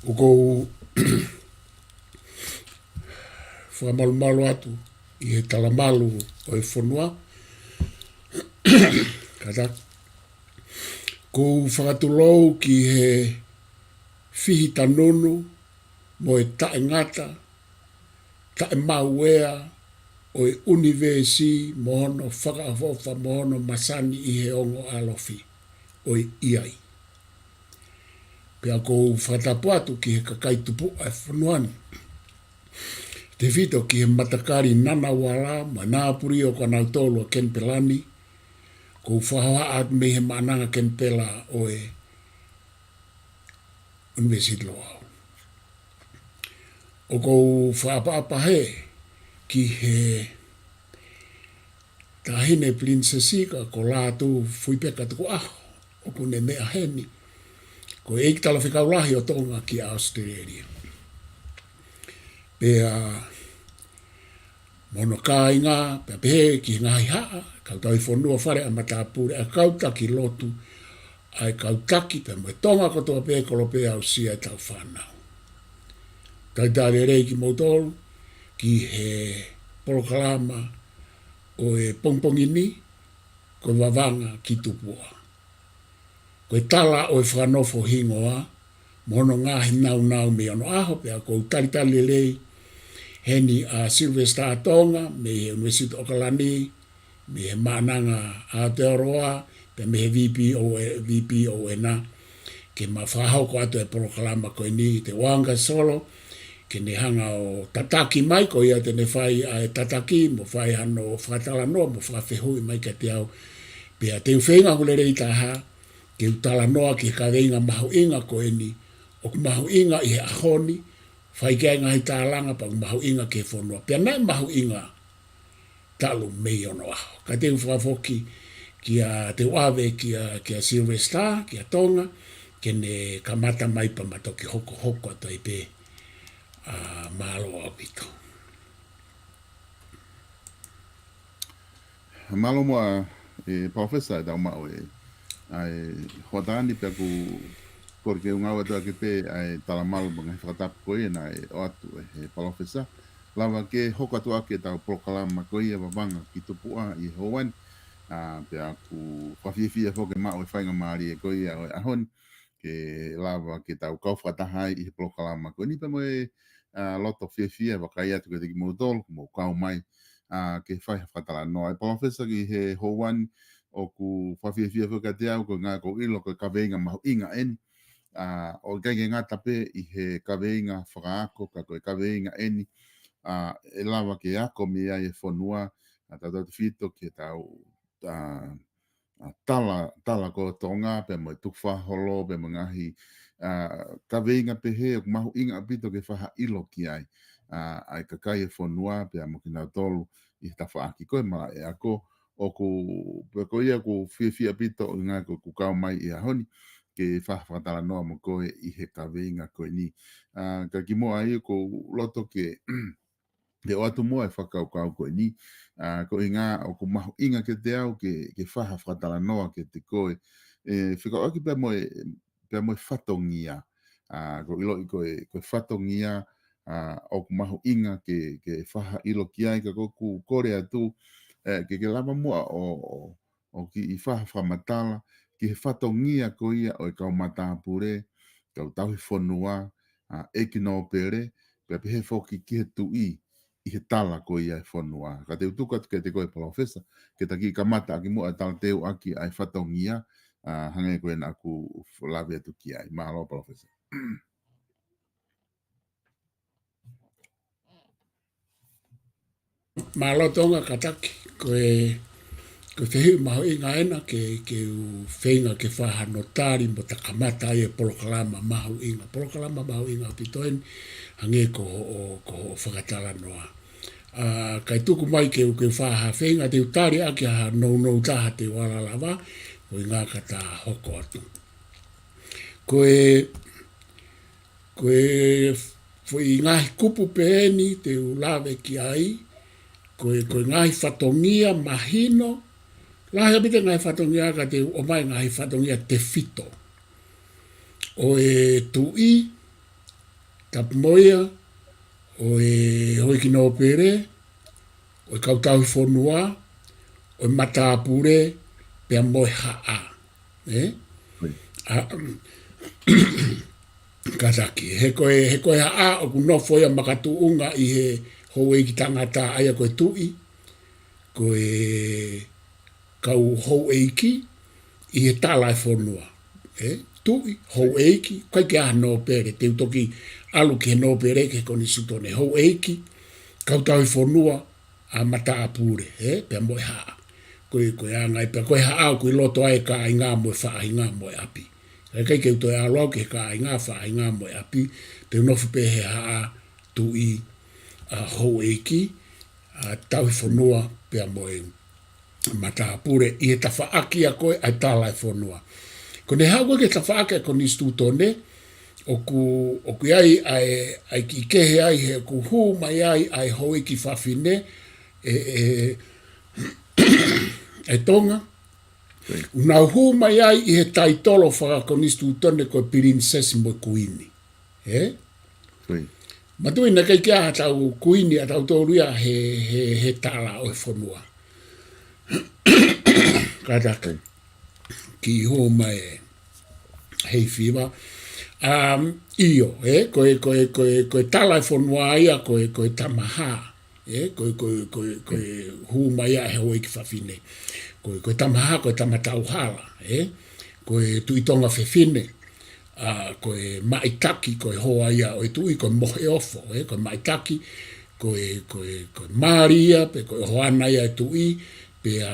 O kou whamalu atu i he tala malu o e whanua. Kata, kou whakatulou ki he whihi tanonu mo e tae ngata, tae mauea o e universi mohono whakaafofa mohono masani i he ongo alofi o e iai. Pea kou whatapu atu ki he kakai Tupu'a e whanuani. Te whito ki he matakari nana wala ma nāpuri o kanau tolu a Ken Pelani. Kou whahawa atu me he maananga Ken Pela o e University Loau. O kou whaapa he ki he tahine prinsesika ko lātu fuipeka tuku aho o kune mea heni. Ko eik tala whikaulahi o Tonga ki a Australia. Pea mono kāinga, pea pehe ki ngai haa, kautau i whanua whare a matapure, a kautaki lotu, ai kautaki, pea moe Tonga kotoa pehe kolo pea au sia e tau whanau. Taitare rei ki mautolu, ki he Polokalama o e pongpongini, ko Vavangakitupu'a. Ko e Tala o e Fakanofo Hingoa mono ngahi nau mei Ono'aho, pea ko talitali lei, heni a Sylvester a Tonga, me he University o Kalani, me he maananga a Aotearoa, pe me he VP o e na, ke ma whahau ko atu e Polokalama ko ni te wanga solo, ke ne hanga o tataki mai ko ia te ne whai a e tataki, mo whai hano whatala noa, mo whawhehui mai ka te au, pea te uwhenga hule rei taha, ke utala noa ki ka reinga mahu inga ko ni, o ku mahu inga i he ahoni, whai kia ngahi tālanga pa mahu inga ke whanua. Pea nai mahu inga talu mei Ono'aho. Ka te whakafoki ki a te wawe ki a Sylvester, ki a Tonga, ke ne kamata mai pa matoki hoko a taipe MALO au pito. MALO moa e professor da uma e ai hodani pe ku porque un awa toa ke pe ai tala malu mga whakatapu koe na e o atu e professor lava ke hoko atu ake tau Polokalama koe e Vavangakitupu'a i Hawaiian pe aku whawhiwhia whoke mao e whainga maari e koe a ahon ke lava ke tau kau whakatahai i Polokalama koe ni pa moe loto whiwhia wakai atu ke te ki mautolu mo kau mai ke whai whakatala noa e professor ki he Hawaiian o ku whawhiwhia whoka te au ko ngā ko ilo ko kaweinga mahu inga eni o kenge ngata pe i he kaweinga whakaako ka koe kaweinga eni e lawa ke ako me ai e whanua tata te whito ke tau tala ko Tonga pe mo tukwhaholo pe mo ngahi kaweinga pe he o mahu inga apito ke whaha ilo ki ai ai kakai e whanua pe mo kina tolu i ta whaaki koe mara e ako o ku ko ia ku whiwhia pito o ngā ko kau mai i ahoni ke whawhatala noa mo koe i he kaweinga koe ni. Ka ki moa ai ko loto ke te o atu moa e whakaukau koe ni. Ko i ngā o ku mahu inga ke te au ke whawhatala noa ke te koe. Whikau aki pia moe whatongia. Ko ilo i koe whatongia o ku mahu inga ke whaha ilo ki ai ka koku kore atu ke lama mua o ki i whamatala ki he whatongia ko ia o i kau matapure, kau tauhi whanua, e ki no pere, pe he whoki ki he tui i he tala ko ia e whanua. Ka te utuka ke te koe professor, ke taki ka mata aki mua tala teo aki ai whatongia, hangai koe na aku lawe atu ki ai. Mahalo professor. Malo Tonga kataki, koe te hiu maho inga ena ke u whenga ke whaha notari mo ta kamata e Polokalama maho inga. Polokalama maho inga pitoen hange ko whakatala noa. Kai tuku mai ke u ke whaha whenga te utari ake ha nou taha te wala lava o i ngā kata hoko atu. Koe i ngahi kupu peeni te u lawe ki ai, koe ngahi whatongia mahino, lahi apite ngahi whatongia ka te o mai ngahi whatongia te whito. O e tui, tapumoia, o e hoi ki no pere, o e kautau fonua, o e matapure, pea moe haa. Kataki, he koe haa o kunofo ia makatu unga i he hou e ki tangata aia koe tui, koe kau hou eiki, i he tala e fonua. Tui, hou eiki, kai ke aha no pere, te utoki alu ke no pere ke koni sutone, hou eiki, kau tau i fonua, a mata apure, pea moe haa. Koe angai, pea koe haa koe loto ai ka ai ngā moe wha ai ngā moe api. Kai ke uto e alo ke ka ai ngā wha ai ngā moe api, te unofu pe he haa tui hou eiki, tau i fonua, pea moe mata apure, i he tawha aki a koe, ai tala i fonua. Ko ne hau ke tawha aki a koni stu tone, oku ai ai ki kehe ai he ku hu mai ai hou eiki whawhine, e Tonga. Unau hu mai ai i he taitolo whakakonistu tone koe princess mo kuini. Matui na kei kia tau kuini a tau tōruia he tala o e whanua. Kataka. Ki hu mai hei whiwa. Iyo, koe tala e whanua ia koe tamaha. Koe hu mai ai he hoi ki whawhine. Koe tamaha, koe tamatau hala, koe tuitonga whewhine, koe maitaki, koe hoa ia o tui, koe mohe ofo, koe maitaki, koe maria, pe koe hoana ia e tui, pe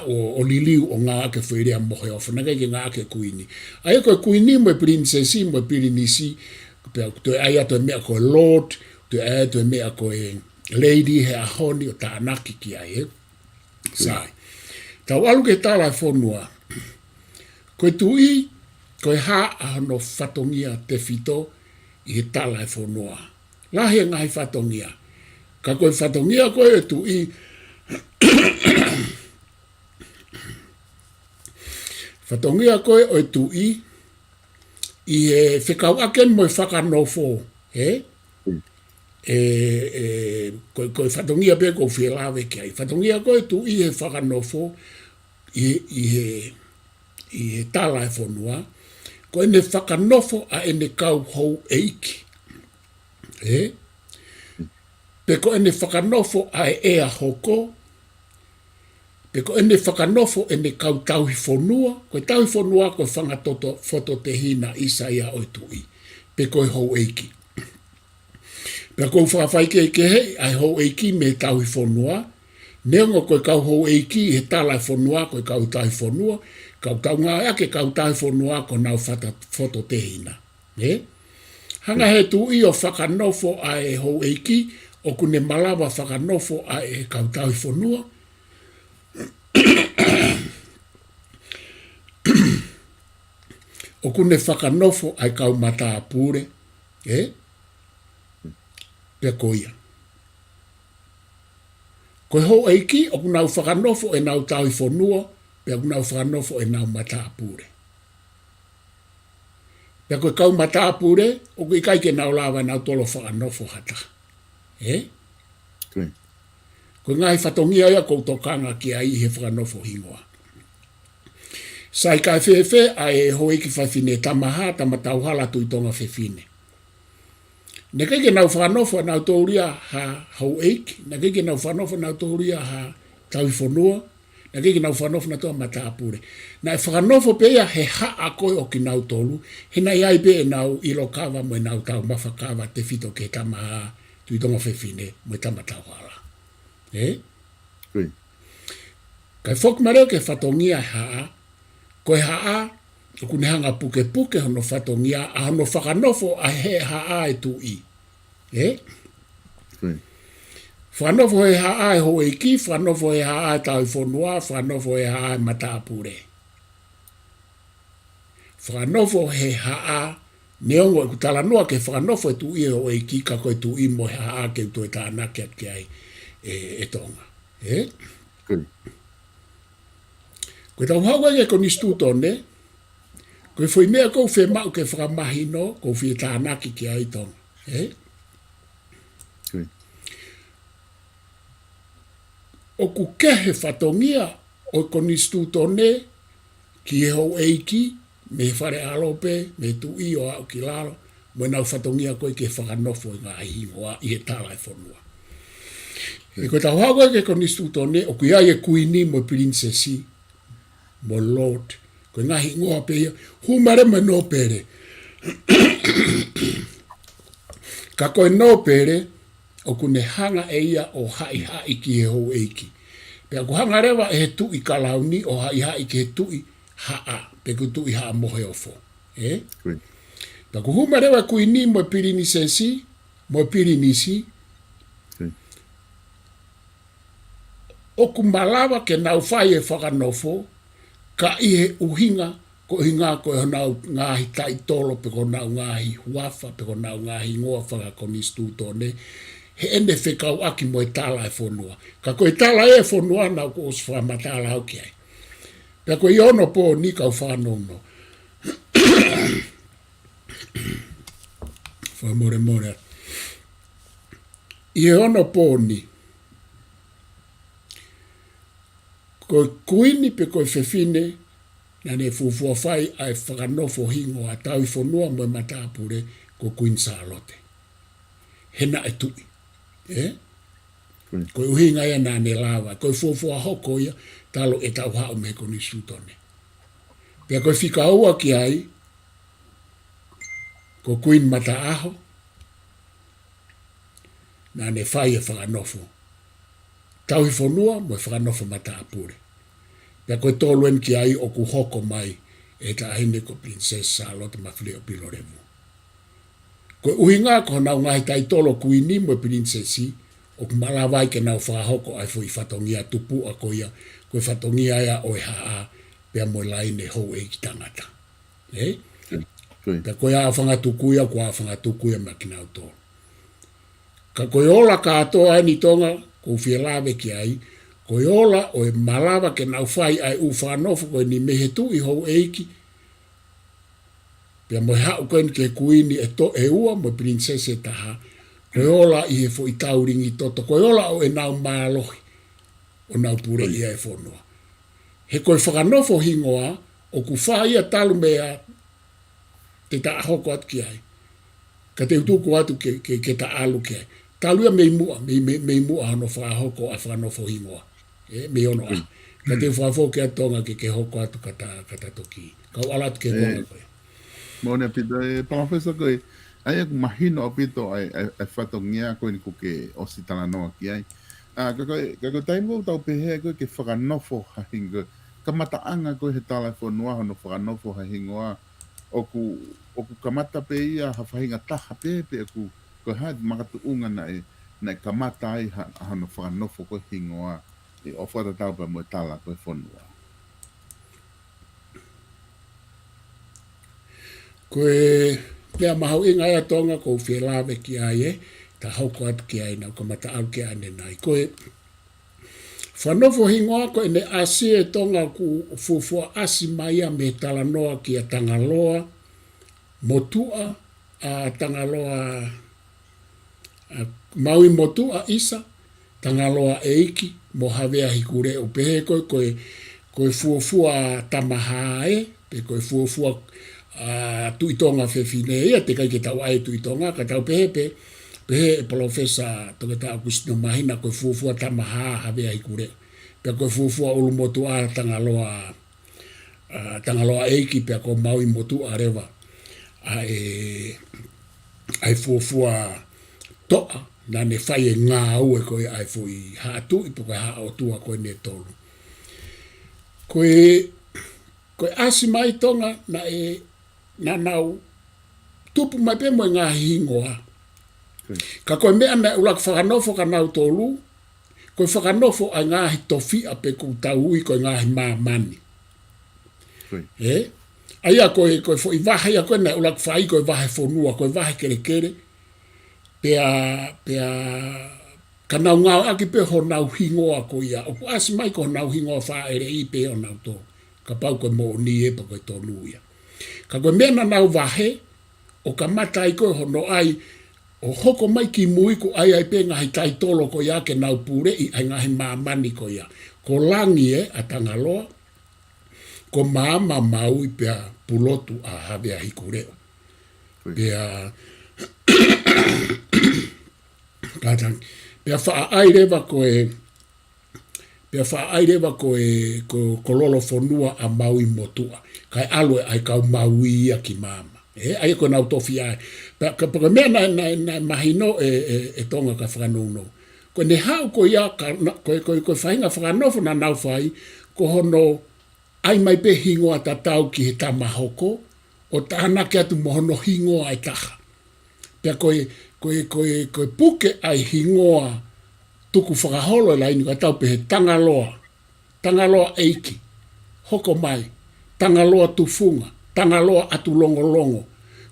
o liliu o ngā ake whairea mohe ofo, naga ki ngā ake kuini. Aia koe kuini mo e princessi, mo e pirinisi, pe toi aia toi mea koe lord, toi aia toi mea koe lady he ahoni o ta anaki ki ai, sai. Tau alu ke tala e whonua. Koe tui, koe haa ahono whatongia te whito i he tala e whonua. Lahi ngai whatongia. Ka koe whatongia koe e tui. Whatongia koe o e tui i he whekau aken mo e whakanofo. Koe whatongia pe ko whielawe ki ai. Whatongia koe tui he whakanofo i he tala e whonua, ko ene whakanofo a ene kau hou eiki. Pe ko ene whakanofo a ea hoko, pe ko ene whakanofo ene kau tauhi whonua, koe tauhi whonua koe whangatoto foto te hina isa ia o tui, pe koe hou eiki. Pe koe whawhaike ke hei, ai hou eiki me tauhi whonua, neongo koe kau hou eiki he tala e whonua, koe kau tauhi whonua, kau tau ngā ake kau tauhi whonua ko nau foto te hina. Hanga he tu i o whakanofo a e hou eiki, o kune malawa whakanofo a e kau tauhi whonua. O kune whakanofo a e kau mata apure, pe koia. Koe hou eiki, o kunau whakanofo e nau tauhi whonua, pe kunau whakanofo e nau mata apure. Pe koe kau mata apure, o kui kai ke nau lawa nau tolo whakanofo hata. Koe ngai whatongia ia kou tokanga ki ai he Fakanofo Hingoa. Sai kai whewhe a e hou eiki whawhine tamaha, tamatauhala tuitonga whewhine. Ne keke nau whanofo nau tōria ha hou eiki, ne keke nau whanofo nau tōria ha tauhi whonua, ne keke nau whanofo nau tōa mata apure. Na e whanofo pēia he haa koe o ki nau tōlu, he nai ai pē nau ilo kawa mo e nau tau mawhakawa te whito ke tamaha tuitonga whewhine mo e tamatauhala. Kai whokmareo ke whatongia haa, koe haa, o kune hanga puke puke hono whatongia, a hono whakanofo a he haa e tu i. Whanofo he haa e ho eiki, whanofo he haa e tau whonua, whanofo he haa e mata apure. Whanofo he haa, neongo e kutala noa ke whanofo e tu i ho eiki, ka koe tu i mo he haa ke uto e tānake at ke ai e Tonga. Koe tau haua e koni stu tone, Koe foi mea kou whe mau ke whakamahino, kou whi tānaki ki ai Tonga. O ku kehe whatongia o konistu tone ki e hou eiki, me whare alope, me tu i o au ki lalo, mo nau whatongia koe ke whakanofo i ngā Hingoa i he Tala e whanua. E koe tau hawa ke konistu tone, o ku iai e kuini mo princessi, mo lord, koe ngā Hingoa peia, humare me no pere. Ka koe no pere, o kune hanga e ia o hai ki he hou eiki. Pea ku hanga rewa e he tui kalauni o hai ki he tui haa, pe ku tui haa mohe ofo. Pea ku huma rewa kuini mo pirinisesi, mo pirinisi, o ku malawa ke nau whai e whakanofo, ka i he uhinga, ko hinga ko e nau ngahi tai tolo, pe ko nau ngahi huafa, pe ko nau ngahi ngoa whakakonistu tone, he ene whekau aki mo e Tala e whonua. Ka koe Tala e whonua nau ko os whamatala au ki ai. Pea koe i ono po ni kau whanau no. Whamore. I ono po ni. Koe kuini pe koe whewhine, na ne fufua whai ai Fakanofo Hingoa tau i whonua mo e matapure ko Queen Charlotte. Hena e tui. Koe uhinga ia nā ne lawa, koe fufua hoko ia, talo e tau hao me koni sutone. Pea koe whika aua ki ai, ko Queen Mataaho, nā ne whai e Fakanofo. Tau i whonua mo e Fakanofo Mataapure. Pea koe tōluen ki ai o ku hoko mai e ta ahine ko Princess Charlotte Mawhileo Pilorevu. Koe uhinga ko nau ngahi tai tolo kuini mo princessi, o ku malawai ke nau whahoko ai fui whatongia Tupu'a ko ia, koe whatongia ia o e haa, pea mo laine hou e ki tangata. Pea koe a whangatukuia, ko a whangatukuia ma ki nau tō. Ka koe ola katoa ai ni Tonga, ko whielawe ki ai, koe ola o e malawa ke nau whai ai u whanofo koe ni mehetu i hou eiki, pea mo hau koe ni ke kuini e to e ua mo princesse taha, koe ola i he fo i tauringi toto, koe ola o e nau mālohi, o nau pure ia e whonua. He koe Fakanofo Hingoa, o ku whaia talu mea te ta ahoko atu ki ai. Ka te utuku atu ke ta alu ki ai. Talu ia mei mua hano whahoko a Fakanofo Hingoa, mei Ono'aho. Ka te whafo ke atonga ke hoko atu kata toki. Kau alatu ke konga koe. Mone pito e professor koe ai aku mahino pito ai whatongia koe ni kuke o si tala noa ki ai. Kako taimo tau pehe koe ke Fakanofo Hingoa. Ka mataanga koe he Tala whanua no Fakanofo Hingoa. Oku kamata pe ia hawhahinga taha pepe aku koe haid makatuunga na kamata ai hano Fakanofo koe Hingoa. E o whatatau pa mo Tala koe whanua. Koe mea mahau inga ea Tonga ko whielawe ki ai ta hauko atu ki ai nau ka mata au ki ai nai. Koe Fakanofo Hingoa ko ene asi e Tonga ku fufua asi maia me tala noa ki a Tangaloa, Motua, a Tangaloa, Maui Motua isa, Tangaloa eiki, mo havea hikure o pehe koe fufua tamahae, pe koe fufua tuitonga whewhine ia, te kai ke tau ai tuitonga, ka tau pehe e profesa toke ta Agustino Mahina koe fufua tamaha havea hikure. Pea koe fufua ulu motua Tangaloa eiki, pea koe Maui Motua rewa. Ai fufua toa, na ne whai e ngā ue koe ai fui hatu, i koe haa o tua koe ne tolu. Koe asi mai Tonga na nau tupu mai pe mo ngā Hingoa. Ka koe mea mea ulak Fakanofo ka nau tolu, koe Fakanofo ai ngāhi tofia pe ku tauhui koe ngāhi māmani. Aia koe fo i wahe, ia koe na ulak whai koe wahe whonua, koe wahe kere, pea ka nau ngāo aki pe ho nau Hingoa ko ia, o ku asi mai ko nau Hingoa wha ere i pe o nau tolu. Ka pau koe mo ni e pa koe tolu ia. Ka koe mea na nau wahe, o ka mata i koe hono ai, o hoko mai ki muiku ai ai pe ngahi tai tolo ko ia ke nau pure i ai ngahi maamani ko ia. Ko langi a tangaloa, ko maama mau i pea pulotu a havea hikureo. Pea, pea faa airewa koe, pea faa airewa koe ko lolo fonua a mau i motua. Kai alue ai kau mau ia ki maama. Ai ko nau tofi ai. Paka mea na mahino e tonga ka whanauno. Ko ne hau ko ia, ko whainga whanofo na nau whai, ko hono ai mai pe hingoa tatau ki he tamahoko, o tāna ki atu mohono hingoa ai taha. Pea koe puke ai hingoa tuku whakaholo la inu katau pe he tangaloa eiki, hoko mai, tangaloa tufunga, tangaloa atu longo.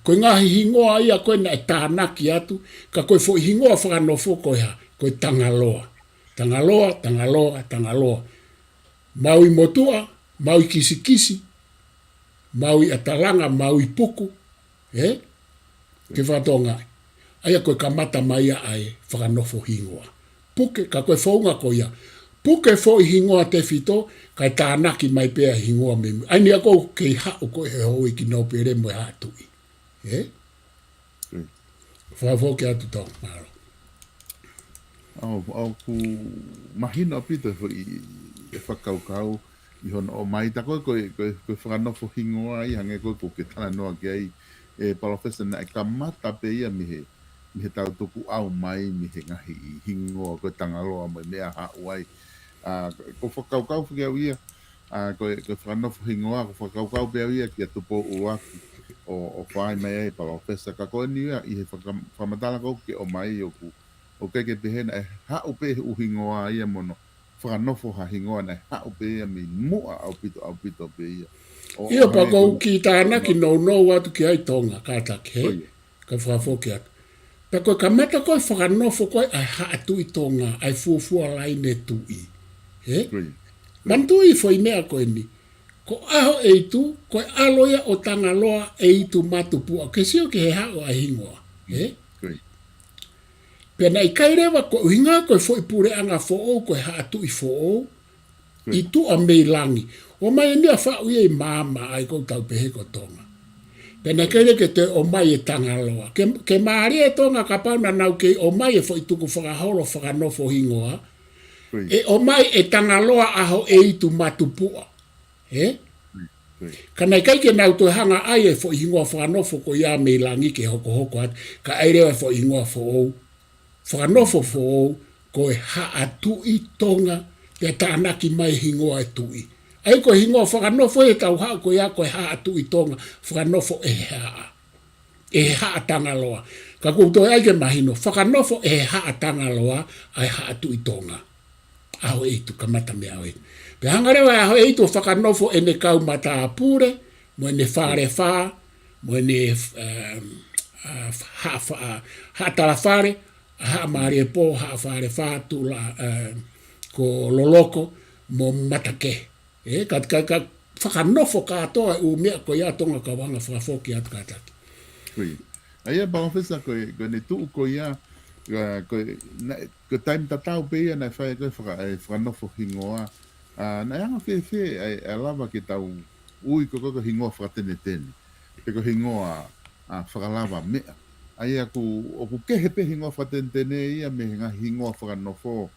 Koe ngahi hingoa ia koe na e tānaki atu, ka koe fo hingoa whakanofo koe ha, koe tangaloa. Tangaloa. Maui motua, maui kisikisi, maui atalanga, maui puku, ke whatonga. Aia koe kamata maia ai whakanofo hingoa. Puke, ka koe whaunga koe ia. Puke fo i hingoa te whito, kai tānaki mai pēa hingoa mei. Aini a kou kei hao koe he hoi ki nau pere moe hātui. Whawhoke atu tau, Maro. Au ku mahina pita i whakaukau i hono o mai. Ta koe whakanofo hingoa i hange koe ko ke tana noa ki ai e Professor na e kamata pe ia mi he tau tuku au mai mi he ngahi i hingoa koe tangaloa mai mea hau ai. Ko whakaukau whiau ia, koe whanofo hingoa, ko whakaukau whiau ia ki a Tupu'a o whai mai ai Professor. Ka koe ni ia i he whamatala kou ke o mai o keke pehena e hau pe u hingoa ia mono. Whanofo ha hingoa na e hau pe ia mi mua au pito pe ia. Ia pa kou ki tāna ki nou atu ki ai Tonga, kātaki he, ka whawhoke atu. Pa koe ka mata koe whakanofo koe ai haatu i Tonga, ai fuafua laine tui. Mantui foi mea koe ni. Ko aho eitu, koe aloia o tangaloa eitu matupu'a. Ke sio ke he hao a hingoa. Pena i kairewa koe uhinga koe foi pure anga fo'ou, koe haatu i fo'ou. I tu a mei langi. O mai nia whau i mama ai kou tau pehe ko Tonga. Pena kere ke te o mai e tangaloa. Ke maari e Tonga ka pauna nau ke o mai e foi tuku whakaholo whakanofo hingoa. E o mai e tangaloa aho eitu matupu'a. Kana kai ke nau toi hanga ai e fo hingoa whanofo ko ia mei langi ke hoko atu. Ka airewa fo hingoa fo'ou. Whanofo fo'ou ko e haatu i Tonga te tānaki mai hingoa e tui. Ai ko hingoa whanofo e tau hao ko ia ko e haatu i Tonga. Whanofo e haa. E haa tangaloa. Ka kutoi ai ke mahino. Whanofo e haa tangaloa ai haatu i Tonga. Aho eitu kamata mea au eitu. Pe hangarewa aho eitu whakanofo e ne kau mata apure, mo ne whare wha, mo ne haa tala whare, haa maari e po, haa whare wha, tula ko loloko, mo matake. Ka whakanofo katoa u mea ko ia Tonga ka wanga whakafoki atu kataki. Aia Professor koe ne tuu ko ia, ko time tatau pe ia na whae koe whanofo hingoa. Na yanga whewhe ai lava ki tau ui ko hingoa whakatenetene. Pe ko hingoa whakalama mea. Ai ku kehe pe hingoa whakatenetene ia me hingoa whakanofo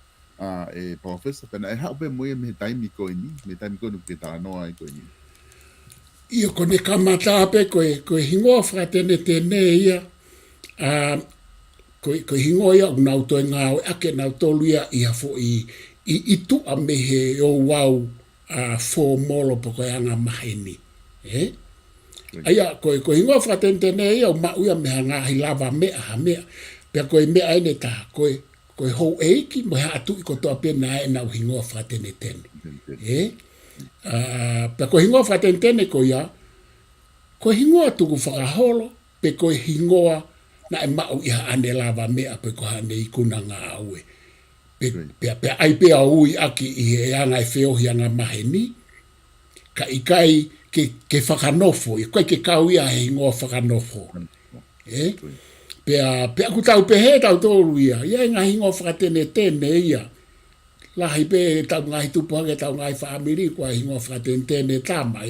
e Professor. Pena e hau pe mo ia me taimi koe ni. Me taimi koe nuke tala noa ai koe ni. Ia ko ne kamata pe koe hingoa whakatenetene ia. Ko hingoa ia unau toi ngāo ake nau tolu ia ia fo i itu a mehe o wau fo molo po koe anga maheni. Aia ko hingoa whakatentene ia o mau ia meha ngāhi lava mea ha mea. Pea koe mea ene taha koe hou eiki mo hea atu i ko toa pena e nau hingoa whakatenetene. Pea koe hingoa whakatentene ko ia, koe hingoa tuku whakaholo pe koe hingoa na e mau iha ane lava mea pe ko hane i kuna ngā aue. Pe ai pea ui aki i he anga e whiohi anga maheni, ka ikai ke whakanofo, e koe ke kau ia he hingoa whakanofo. Pea ku tau pehe tau tōru ia ngā hingoa whakatene tene ia. Lahi pe tau ngahi Tupu'a ke tau ngahi whaamiri kua hingoa whakatene tene tama,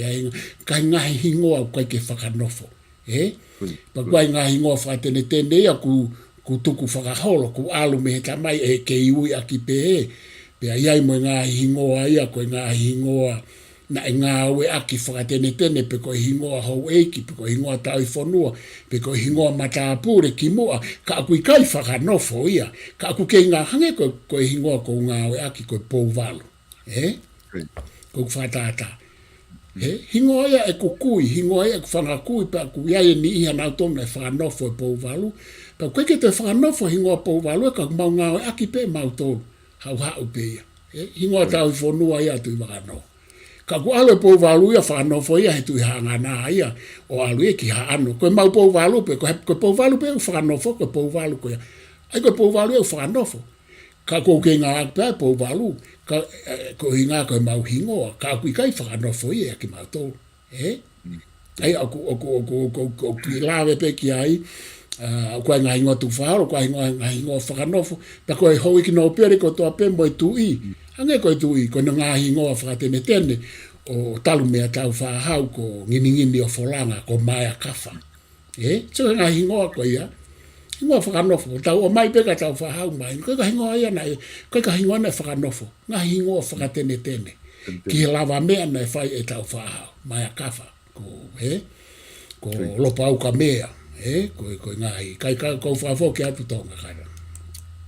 kai ngahi hingoa koe ke whakanofo. Pa kua ngahi hingoa whakatene tene ia ku tuku whakaholo, ku alu me he tamai ke iui aki pehe. Pea iai mo ngahi hingoa ia koe ngahi hingoa na ngā ue aki whakatene tene pe koe hingoa hou eiki, pe koe hingoa tau i whanua, pe koe hingoa matapure ki mua, ka aku i kai whakanofo ia, ka aku kei ngā hange koe hingoa ko ngā ue aki koe pouwalu. Koe whatata. Hingoa ia e kukui, hingoa ia e whangakui, pe aku iai ni iha nau tonu e whanofo e pouwalu, pe koe ke te whanofo hingoa pouwalu, ka mau ngā ue aki pe mau tonu, hau pe ia. Hingoa tau i whanua ia tu i wakanoa. Ka ku alo e pouwalu ia whanofo ia he tui hangana ia o alu e ki haano. Koe mau pouwalu pe, koe pouwalu pe u whanofo, koe pouwalu koe. Ai koe pouwalu e u whanofo. Ka kou ke ngā akpea e pouwalu, ko hinga koe mau hingoa, ka aku i kai whanofo ia ki mau tō. Ai aku ki lawe pe ki ai, koe ngā hingoa tu whaharo, koe ngā hingoa whanofo, pa koe hoi ki no pere ko toa pe mo e tui. Ange koe tui, koe na ngā hingoa whakatene tene, o talu mea tau whahau ko ngini o wholanga, ko maia kawha. So ngā hingoa koe ia, hingoa whakanofo, tau o mai peka tau whahau mai, koe ka hingoa ia na, koe ka hingoa na whakanofo, ngā hingoa whakatene tene, ki he lava mea na e whai e tau whahau, maia kawha, ko lopa au ka mea, koe ngāhi, kai kou whafo ki atu Tonga kara.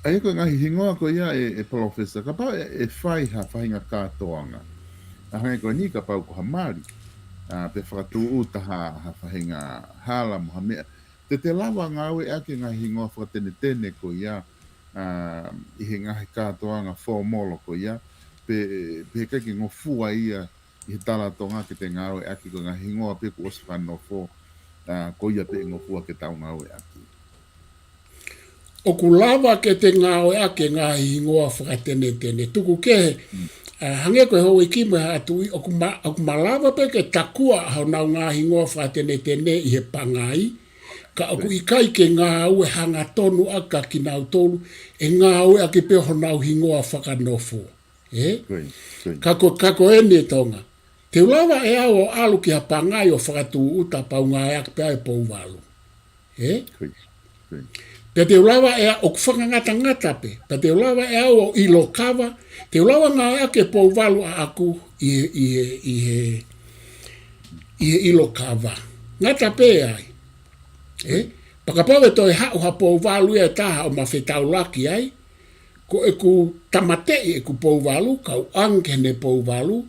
Ai koe ngahi hingoa ko ia e professor, ka pau e whai ha whainga kātoanga. A hangai koe ni ka pau ko ha mari, pe whakatū uta ha whainga hala mo ha mea. Te lawa ngāwe ake ngahi hingoa whakatene tene ko ia, i he ngahi kātoanga whomolo ko ia, pe kake ngofua ia i he Tala Tonga ke te ngāwe ake ko ngahi hingoa pe ku osu whanofo, ko ia pe ngofua ke tau ngāwe ake. O ku lava ke te ngāo ake ngahi hingoa whakatene tene. Tuku ke hange koe hoi ki me hatui, o ku malava pe ke takua hau nau ngahi hingoa whakatene tene i he pangai, ka aku i kai ke ngāu e hanga tonu aka ki nau tonu, e ngāu e ake pe ho nau hingoa whakanofo. Kako ene Tonga. Te lava e au o alu ki ha pangai o whakatu uta pau ngā ake pe ai pouwalu. Pe te ulawa e o whakangata pe. Pe te ulawa e au o ilo kawa. Te ulawa ngā ake pouwalu a aku i he ilo kawa. Ngata pe ai. Pakapawe toi hau ha pouwalu e taha o mawhetau laki ai. Ko e ku tamatei e ku pouwalu, kau anke ne pouwalu.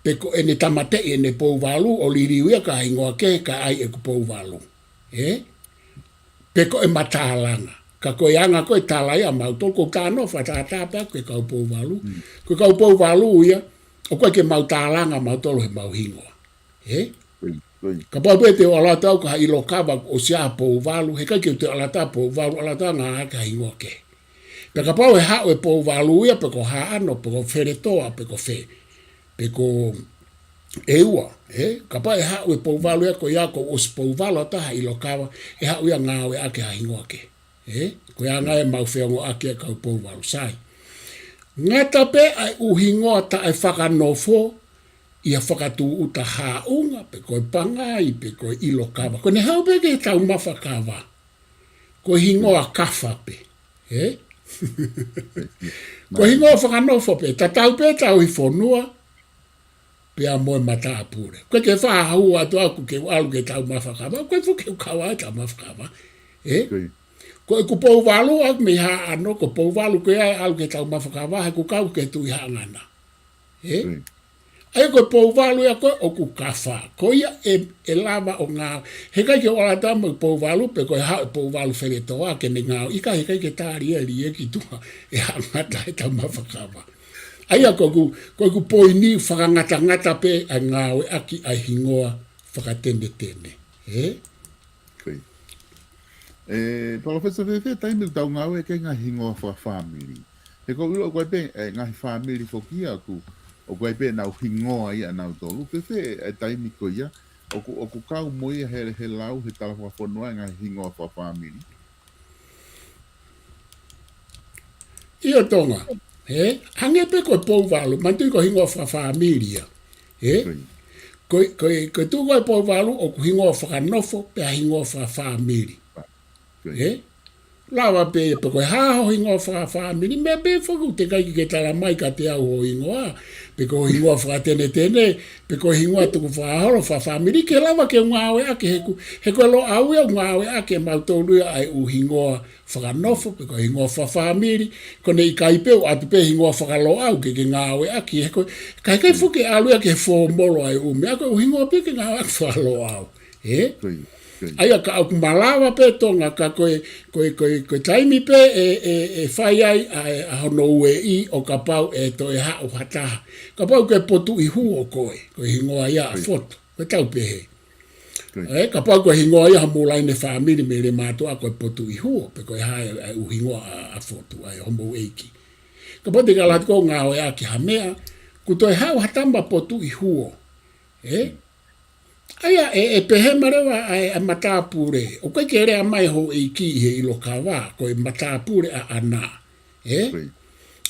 Pe ko e ne tamatei e ne pouwalu o liriuia ka hingoa ke ka ai e ku pouwalu. Pe ko e matalanga. Ka koe anga koe tala ia mautol, ko tāno whatātāpea koe kau pouwalu. Koe kau pouwalu ia, o koe ke mautalanga mautolo he mau hingoa. Ka pape te o alatau ka ilo kawa o sia pouwalu, he kai ke te alata pouwalu, alata ngā aka hingoa ke. Pe ka pau e hao e pouwalu ia, pe ko haano, pe ko wheretoa, pe ko whe. Pe ko eua, ka pa e hau e pouwalu e ko ia ko os pouwalu ataha i lokawa, e hau ia ngāo e ake ha hingoa ke. Ko ia ngā e mau whiongo ake e kau pouwalu sai. Ngata pe ai uhingoa ta e whakanofo, ia whakatū uta haunga, pe koe pangai, pe koe i lokawa. Ko ne hau pe ke tau mawhakawa, ko hingoa kawha pe. Ko hingoa whakanofo pe, ta tau pe tau i whonua, pea moe mata apure. Koe ke whahau atu aku ke alu ke tau mawhakawa, koe fuke ukawa e tau mawhakawa. Koe ku pouwalu aku me ha ano, ko pouwalu koe ai alu ke tau mawhakawa, he ku kau ke tui hangana. Ai koe pouwalu ya koe o ku kawha. Koe ia e lava o ngā, he kai ke oala mo pouwalu, pe koe hao e pouwalu wheretoa ke ne ngāo, ika he kai ke tāri e li e ki tua e hangata e tau mawhakawa. Aia ko ku poini whakangata pe a ngāwe aki ai hingoa whakatene tene. Professor Fefe, taimil tau ngāwe ke ngā hingoa wha family. He ko ilo koe pe ngāhi family whokia ku o koe pe nau hingoa ia nau tolu pepe e taimi ko ia o ku kau moi he lau he tala whafonua ngā hingoa whawhamiri. Ia tonga, hange pe koe pou walu, mantui ko hingoa whawhamiri ia. Koe tu koe pou walu o ku hingoa whakanofo pe a hingoa whawhamiri. Lawa pe koe haho hingoa whawhamiri, mea pe whaku te kai ke tala mai ka te au ho hingoa, pe koe hingoa whakatene tene, pe koe hingoa tuku whahoro whawhamiri, ke lawa ke ngawe ake he koe lo au ia ngawe ake mautoluia ai u hingoa whakanofo, pe koe hingoa whawhamiri, kone i kaipeu atu pe hingoa whakalo au ke ngawe ake, he koe kai fuke alu ia ke whomolo ai mea koe u hingoa pe ke ngawe ake whakalo au. Aia ka au malawa pe tonga ka koe taimi pe e whai ai a hono ue I o ka pau e to e hao hataha. Ka pau koe potu I huo koe hingoa ia a foto, koe tau pe he. Ka pau koe hingoa ia hamulaine whamiri me le mātua koe potu I huo, pe koe hae u hingoa a foto, ai homo eiki. Ka pau te kalat ko ngā oe aki hamea, ku to e hao hatamba potu I huo. Aia e pehe marewa a matapure. O koe ke rea mai ho e ki he ilo kawa, koe matapure a ana.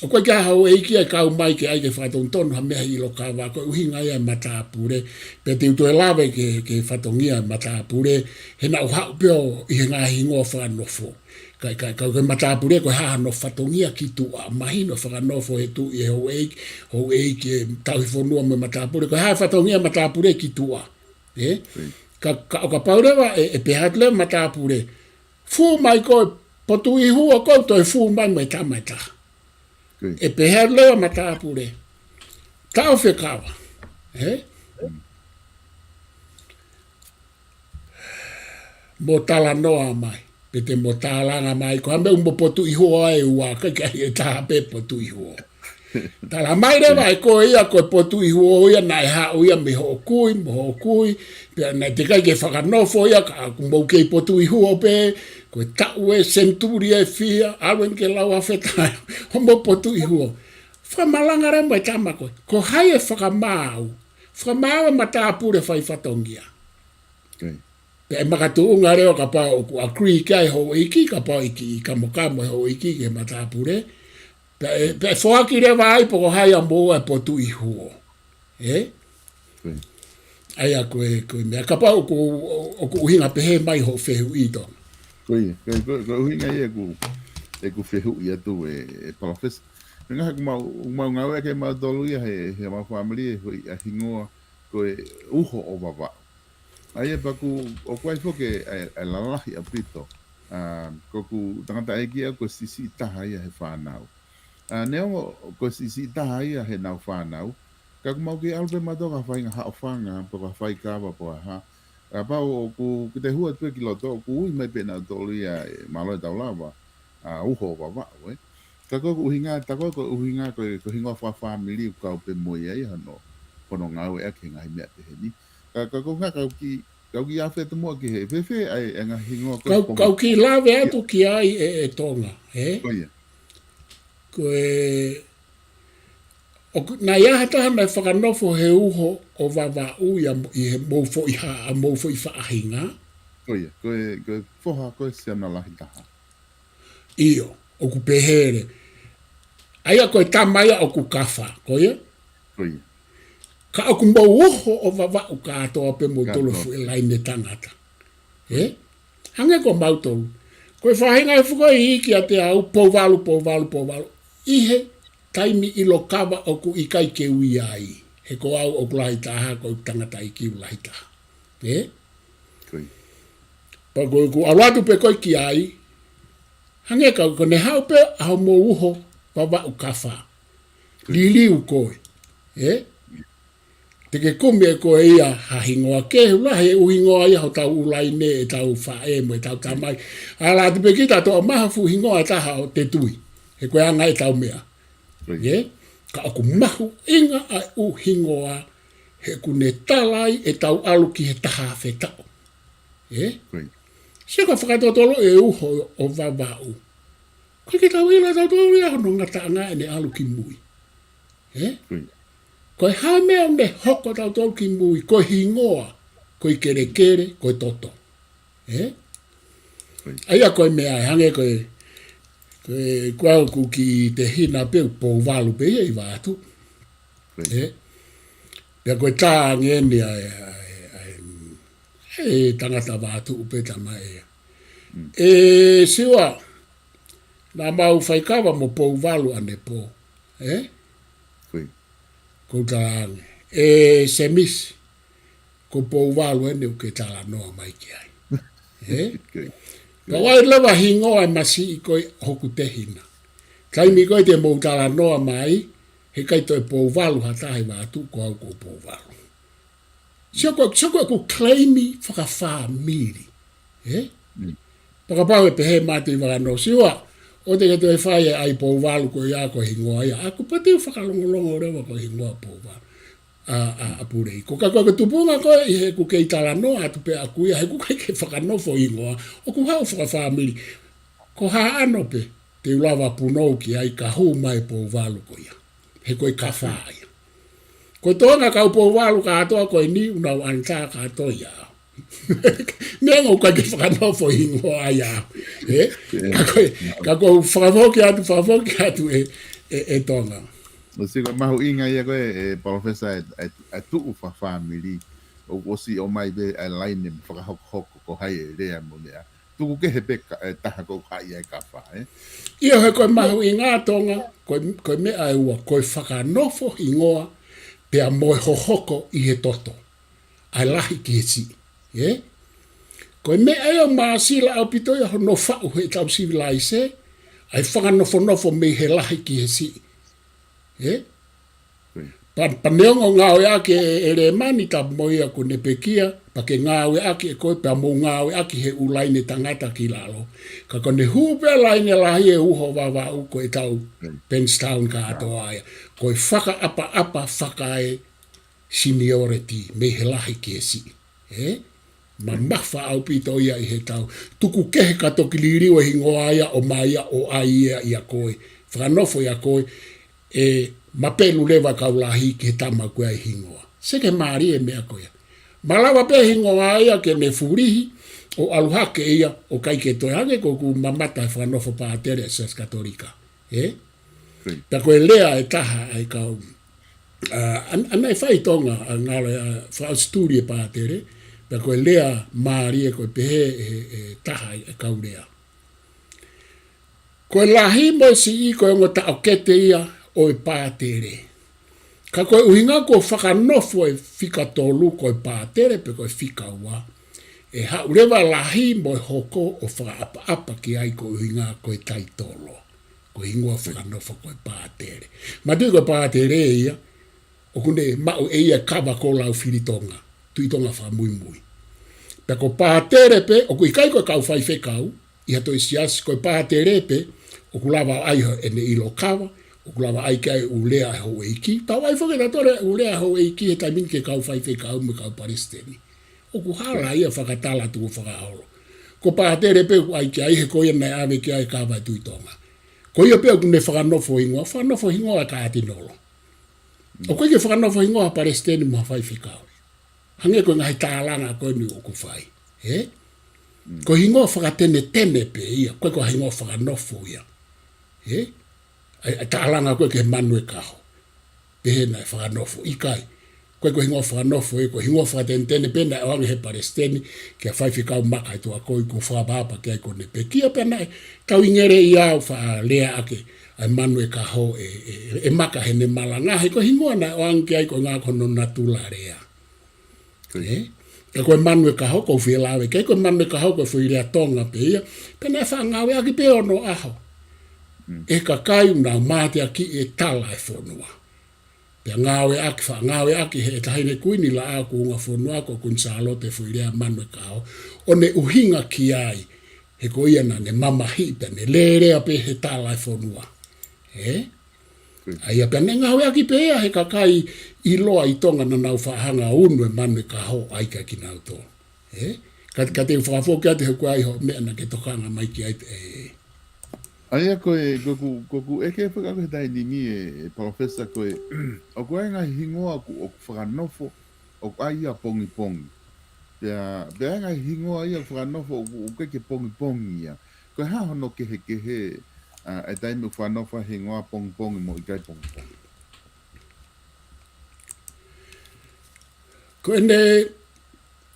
O koe kia ho e ki a kau mai ke ai ke whatontonu ha mea ilo kawa, koe uhinga ia matapure. Pe te uto e lawe ke whatongia matapure, he na uhau peo I he ngā hingoa whanofo. Koe matapure koe haha no whatongia ki Tupu'a, mahino whanofo he tu I ho e ki tau hifonua me matapure. Koe haha whatongia matapure ki Tupu'a. Ka paurewa e pehatle matapure. Fu mai koe potu I hua koe toi fu mai mai tamata. E pehatle matapure. Tau whekawa. Mo Tala noa mai. Pete mo tatalanga mai. Ko hame umbo potu I hua e ua. Kai e taha pe potu I hua. Tala mai rewa e koe ia koe potu I huo ia na e hao ia me ho kui, pe na te kai ke whakanofo ia ka kumau kei potu I huo pe, koe tau e senturi e fia, awen ke lau a whetai, homo potu I huo. Whamalanga re mai tama koe, ko hai e whakamau e matapure whai whatongia. Pe e makatu unga reo ka pao ku akri kai ho iki, ka pao iki I kamokamo ho iki ke matapure, pe whoaki rewa ai poko hai a moa e potu I huo. Aia koe mea. Ka pau o ku uhinga pehe mai ho whehu I to. Koe uhinga I e ku whehu I atu e palofes. Ngaha ku mau ngau eke mau tolu ia he mau whamiri e a hingoa koe uho o wawa. Aia paku o koe whoke e lalahi a pito. Koku tangata eki a koe sisi taha ia he whanau. Neo ko si taha ia he nau whanau, ka kumau ke alpe mato ka whainga hao whanga, po ka whai kawa po ha. Ka pau ku te hua tue ki loto, ku ui mai pena tolu ia MALO e taulawa, uho wa wau. Ka koe uhinga, ko hingoa whamiri u kau pe moi ai hano, kono ngau e ake ngai mea te heni. Ka koe ngā kau ki awhe te mua ki he, whewhe ai ngā hingoa. Kau ki lawe atu ki ai e Tonga, Koia. Koe na ia hataha mai whakanofo he uho o wawau ia I he moufo I haa, moufo I whaahinga. Koe whoha koe siana lahi taha. Iyo, o ku pehere. Aia koe tamaya o ku kafa, koe? Ka o ku mou uho o wawau ka atoa pe mo tolofu e laine tangata. Hange ko mautolu. Koe whahinga e whuko I hiki a te au, pouwalu. Ihe taimi I lo kawa o ku I kai ke ui ai. He ko au o ku lahi taha, ko tangata I ki u lahi taha. Pa koe ku alatu pe koe ki ai, hange ka ko ne hau pe a mo uho wawa u kafa. Liliu koe. Te ke kumi e koe ia ha hingoa ke, hula he u hingoa ia ho tau ulai ne e tau whae mo e tau tamai. Alatu pe kita toa mahafu hingoa taha o te tui. He koe anga e tau mea. Ka aku mahu inga ai u hingoa he ku ne talai e tau alu ki he taha whetao. Se ka whakatotolo e uho o wawau. Koe ki tau ila tau tolu ia hono ngata anga e ne alu ki mui. Koe haimea ne hoko tau tolki mui, koe hingoa, koe kere kere, koe toto. Aia koe mea hange koe kua kuki te hina peu pou walu pe ei watu. Pea koe tā ngeni ai tangata watu upeta mai. Siwa, na mau whaikawa mo pou walu ane po. Ko talange. Semis, ko pou walu ane uke tala noa mai ki ai. Ka wai lewa hingoa masi i koe hoku te hina. Kaimi koe te mou tala noa mai, he kai toi pou walu hatahi watu ko au ko pou walu. Sio koe ku claimi whakawha miri. Pakapawe pe he mati whakano siwa, o te toi whae ai pou walu ko ia ko hingoa ia. Aku pati whakalongolongo rewa ko hingoa pou walu. Apurei. Ko ka koe tupunga koe i he ku kei tala noa atu pe aku ia, he ku kei ke Fakanofo Hingoa, o ku hau whakawhamiri. Ko haa ano pe, te ulawa punou ki ai ka huu mai pou walu ko ia. He koe ka whaa ia. Ko Tonga kau pou walu ka atoa koe ni unau anta ka atoa ia. Nengo ka ke Fakanofo Hingoa ia. Ka koe whakawoki atu e Tonga. O se ko mahu inga ia koe professor e tu'u family o si o mai be ai line whakahoko ko hai e rea mo lea. Tuku ke he peka taha ko hai ai ka wha, Ia he koe mahu inga Tonga, koe mea e ua, koe Fakanofo Hingoa pea moe hohoko i he toto. Ai lahi ki he si. Koe mea e o maasila au pitoia ho no whau he tau civilise, ai whakanofo mei he lahi ki he si. Paneongo ngawe ake ere mani ta moia ko nepekia, pa ke ngawe ake e koe pa mo ngawe ake he ulaine tangata ki lalo. Ka kone hupe laine lahi e uho wawa uko e tau Penstown ka atoa aia. Koe whaka apa whakae seniority me he lahi ki e si. Ma mawha au pito ia i he tau. Tuku kehe katoki liriwa hingoa ia o maia o aia ia koe. Whanofo ia koe. Mapelu lewa kaulahi ki tama koe hingoa. Seke maari e mea koe. Malawa pe hingoa ia ke ne furihi o aluhake ia o kai ke toi hange ko ku mamata e whanofo pātere e Sas Katolika. Ta koe lea e taha ai kau. Ana e whai Tonga ngale whao sturi e pātere. Ta koe lea maari e koe pehe e taha e kau lea. Koe lahi mo si i koe ngota o kete ia o e pātere. Ka koe uhinga ko whakanofo e whika tolu koe pātere pe koe whika ua. E haurewa lahi mo e hoko o whakaapa ki ai ko uhinga koe taitolo. Ko hingoa whakanofo koe pātere. Ma tui koe pātere ia, o kune mau e ia kawa ko lau whiritonga. Tui tonga whamui mui. Pe ko pātere pe, o kui kai koe kau whaife kau, ia toi siasi koe pātere pe, o kulawa aiho ene ilo kawa, o kulawa aikai ulea ho eiki. Tau ai whoke na tore ulea ho eiki he taimin ke kau whaife kau me kau Palestini. O ku hala ia whakatala tuku whakaholo. Ko pātere pe ku aiki ai he koia nei ave ki ai kawa tui tonga. Ko ia pe ku ne Fakanofo Hingoa, Fakanofo Hingoa ka ati nolo. O koe ke Fakanofo Hingoa Palestini mua whaife kau. Hange koe ngahi tālanga koe ni o ku whai. Ko Hingoa whakatene tene pe ia, koe ko Hingoa Fakanofo ia. Tatalanga koe ke manu e kaho. Pehe na e Fakanofo ikai. Koe ko Hingoa Fakanofo e ko Hingoa whakatentene pena e wangi he Palestini ke a whaifi kau maka i tua koe ko whapapa ke ai ko nepe. Kia pena e tau ingere i au wha lea ake ai manu e kaho e maka he ne malanga. He ko Hingoa na e wangi ai ko ngā kono natula rea. E koe manu e kaho ko whielawe. Ke koe manu e kaho ko whilea Tonga pe ia. Pena e whangawe aki pe Ono'aho. E ka kai una mate aki e Tala e whonua. Pea ngawe aki he tahine kuini la aku unga whonua ko kun salote whilea manu e kaho. O ne uhinga ki ai. He ko ia na ne mamahi pe ne lerea pe he Tala e whonua. Aia pea ne ngawe aki pe ea he ka kai i loa i Tonga na nau whahanga unu e manu e kaho aika ki nau tō. Ka te whakafoki ate he kua iho mea na ke tokanga mai ki ai Aia koe eke whakako tai ningi professor koe o koe ngai hingoa ku o whakanofo o aia pongi pongi. Pea ngai hingoa ia whakanofo o keke pongi pongi ia. Koe ha hono kehe e taimi whanofo hingoa pongi pongi mo i kai pongi pongi.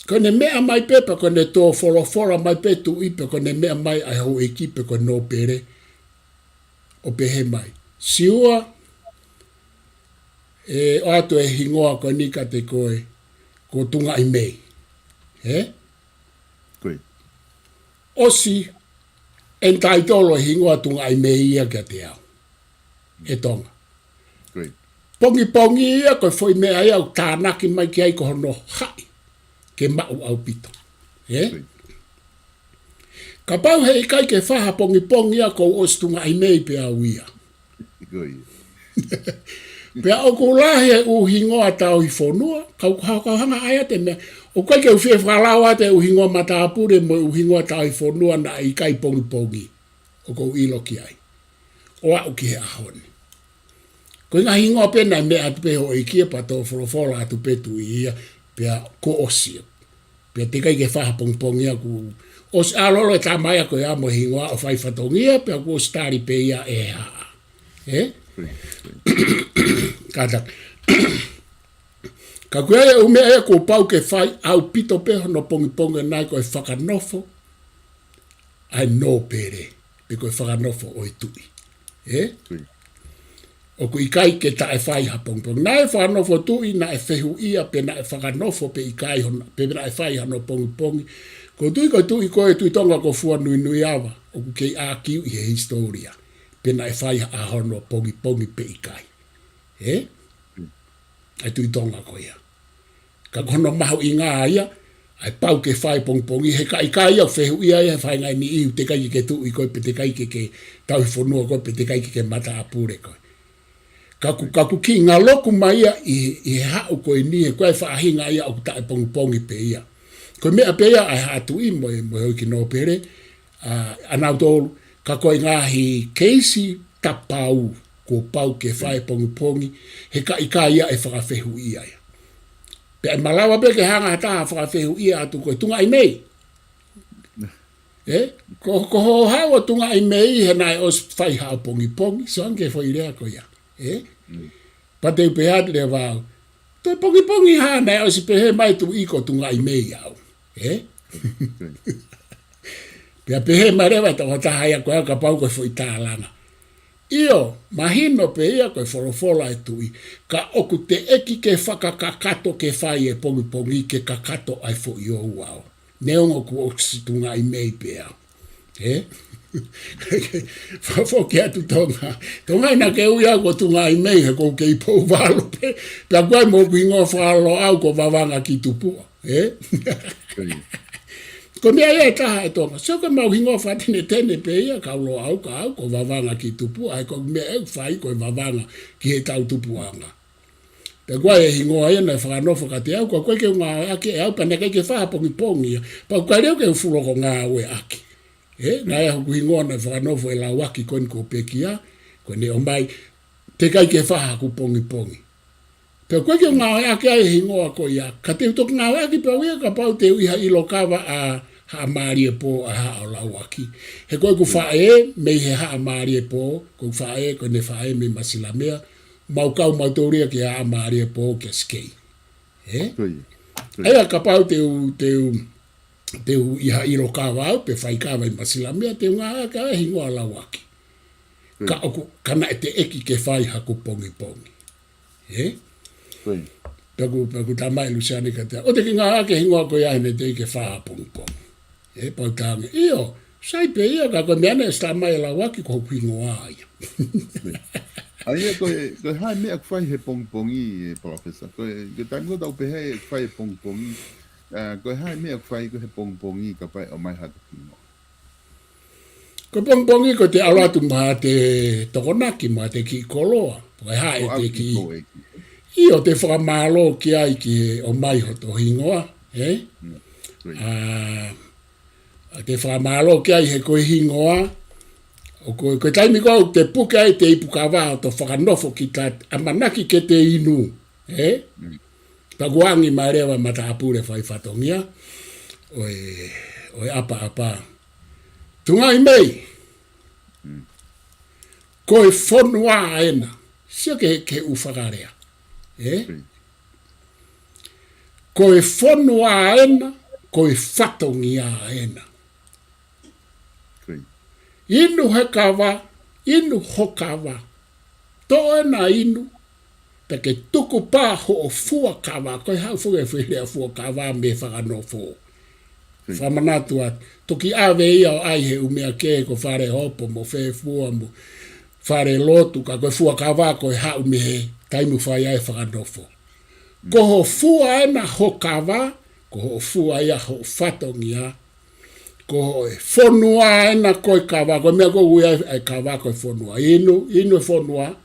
Kone mea mai pepa kone tō whora mai pe tu ipe kone mea mai ai hau ekipe kone no pere o pehe mai. Siua o ato e hingoa koe nika te koe ko tunga i mei. Koe. Osi en taitolo e hingoa tunga i mei ia kia te au. E Tonga. Koe. Pongi ia koe foi mea ia o tānaki mai ki ai ko hono hai. Ke mau au pito. Ka pau he ikai ke whaha pongi ia ko ostunga i mei pe au ia. Pea o ko lahe u hingoa tau i whonua, kau hanga aia te mea. O kai ke u whie whalawa te u hingoa matapure mo u hingoa tau i whonua na ikai pongi. O ko ilo ki ai. O au ki he ahoni. Ko inga hingoa pena mea atu pe ho i kia pato wholofola atu petu i ia. Pea ko osio. Pea te kai ke whaha pongi ia ku... Os alolo e tamaya ko ia mo hingoa o whai whatongia, pea ku o stari pe ia e haa. Kata. Ka kua e umea e ko pau ke whai au pito peho no pongi nai ko e whakanofo. Ai no pere. Pe ko e whakanofo o i tui. O ku ikai ke ta e whai ha pongi. Na e whanofo tui na e whehu ia pe na e whakanofo pe ikai hona. Pe na e whai ha no pongi. Ko tui ko e tui tonga ko fua nui awa. O ku kei a kiu i he historia. Pe na e whai ha hono pongi pe ikai. Ai tui tonga ko ia. Ka kono maho i ngā ia. Ai pau ke whai pongi. He ka ikai au whehu ia ia whai ngai ni iu te kai ke tui ko pe te kai ke tau whanua ko pe te kai ke mata apure ko. Kaku ki ngā loku mai ia i hau koe ni he koe whaahinga ia o tae pongi pe ia. Koe mea pe ia ai hatu i mo hoi ki no pere. Anau tōru, ka koe ngāhi keisi tapau ko pau ke whae pongi. He ka ika ia e whakawhehu ia ia. Pe ai malawa pe ke hanga taha whakawhehu ia atu koe tunga i mei. Ko ho hawa tunga i mei he nai os whai hao pongi. So anke whai rea ko ia. Pate upe hatu le wau. Toi pongi haa nai osi pehe mai tu iko tunga i mei au. Pea pehe mai rewa ta wata ia koe ka pau koe fo i tālanga. Io, mahino pe ia koe wholofola e tui. Ka oku te eki ke whakakakato ke whai e pongi ke kakato ai fo i ou au. Neongo ku oksi tunga i mei pe au. Fafo ke atu tonga. Tonga ina ke ui au ko tunga i mei he kou ke i pou walo pe. Pea koe mo ku ingo whalo au ko Vavangakitupu'a. Ko mea ia taha e tonga. So ka mau hingo whatine tene pe ia ka ulo au ko Vavangakitupu'a. Ko mea e whai ko Vavanga ki he tau tupuanga. Pe koe e hingoa ia na whakanofo ka te au. Ko koe ke ngā ake e au pa neka ke whaha pongi. Pa koe reo ke ufulo ko ngā ue ake. Nga ea huku hingoa na whakanofo e la waki koen ko pekia. Ko ne o mai te kai ke whaha ku pongi. Pe koe ke ngā ake ai hingoa ko ia. Ka te utok ngā ake pe uia ka pau te uiha ilo kawa a haa maari e pō a haa o la waki. He koe ku whae mei he haa maari e pō. Ko whae ko ne whae me masilamea. Mau kau mautoria ki haa maari e pō ke skei. Ea ka pau te iha ilo kawa au pe whai kawa i masilamea te ngā ake ai hingoa la waki. Ka oku kana e te eki ke whai haku pongi. Paku tamai lusiane ka te o te ki ngā ake hingoa ko ia hene te ike whaa pongi. Pau tānge, io, sai pe ia ka koe meana e stamai la waki ko hingoa ia. Aia koe hai mea kwhai he pongi, professor. Koe tango tau pe hei kwhai he pongi. Koe hai mea kwhai ko he pongi ka pai o mai hatu hingoa. Ko pongi ko te alatu maha te tokonaki maha te ki koloa. Koe hae te ki io te whakamalo ki ai ki o mai hoto hingoa. Te whakamalo ki ai he koe hingoa O ko taimi ko te puke ai te ipukawa o to whakanofo ki ta amanaki ke te inu. Paguangi marewa matapure whai whatongia. Oi apa. Tungai mei. Ko e whonua ena. Sia ke uwhakarea. Ko e whonua ena. Ko e whatongia ena. Inu hekawa, inu hokawa. To ena inu. Peke tupu'a ho o fua kawa. Koe hau fuge whirea fua kawa me whakanofo. Whamanatua. Toki awe ia o ai he umea ke ko whare hopo mo whe fua mo. Whare lotu ka koe fua kawa koe hau me he. Taimu whai ai whakanofo. Ko ho fua ena ho kawa. Ko ho fua ia ho whatongia. Ko ho e whonua ena koe kawa. Ko mea ko ui ai kawa koe whonua. Inu e whonua.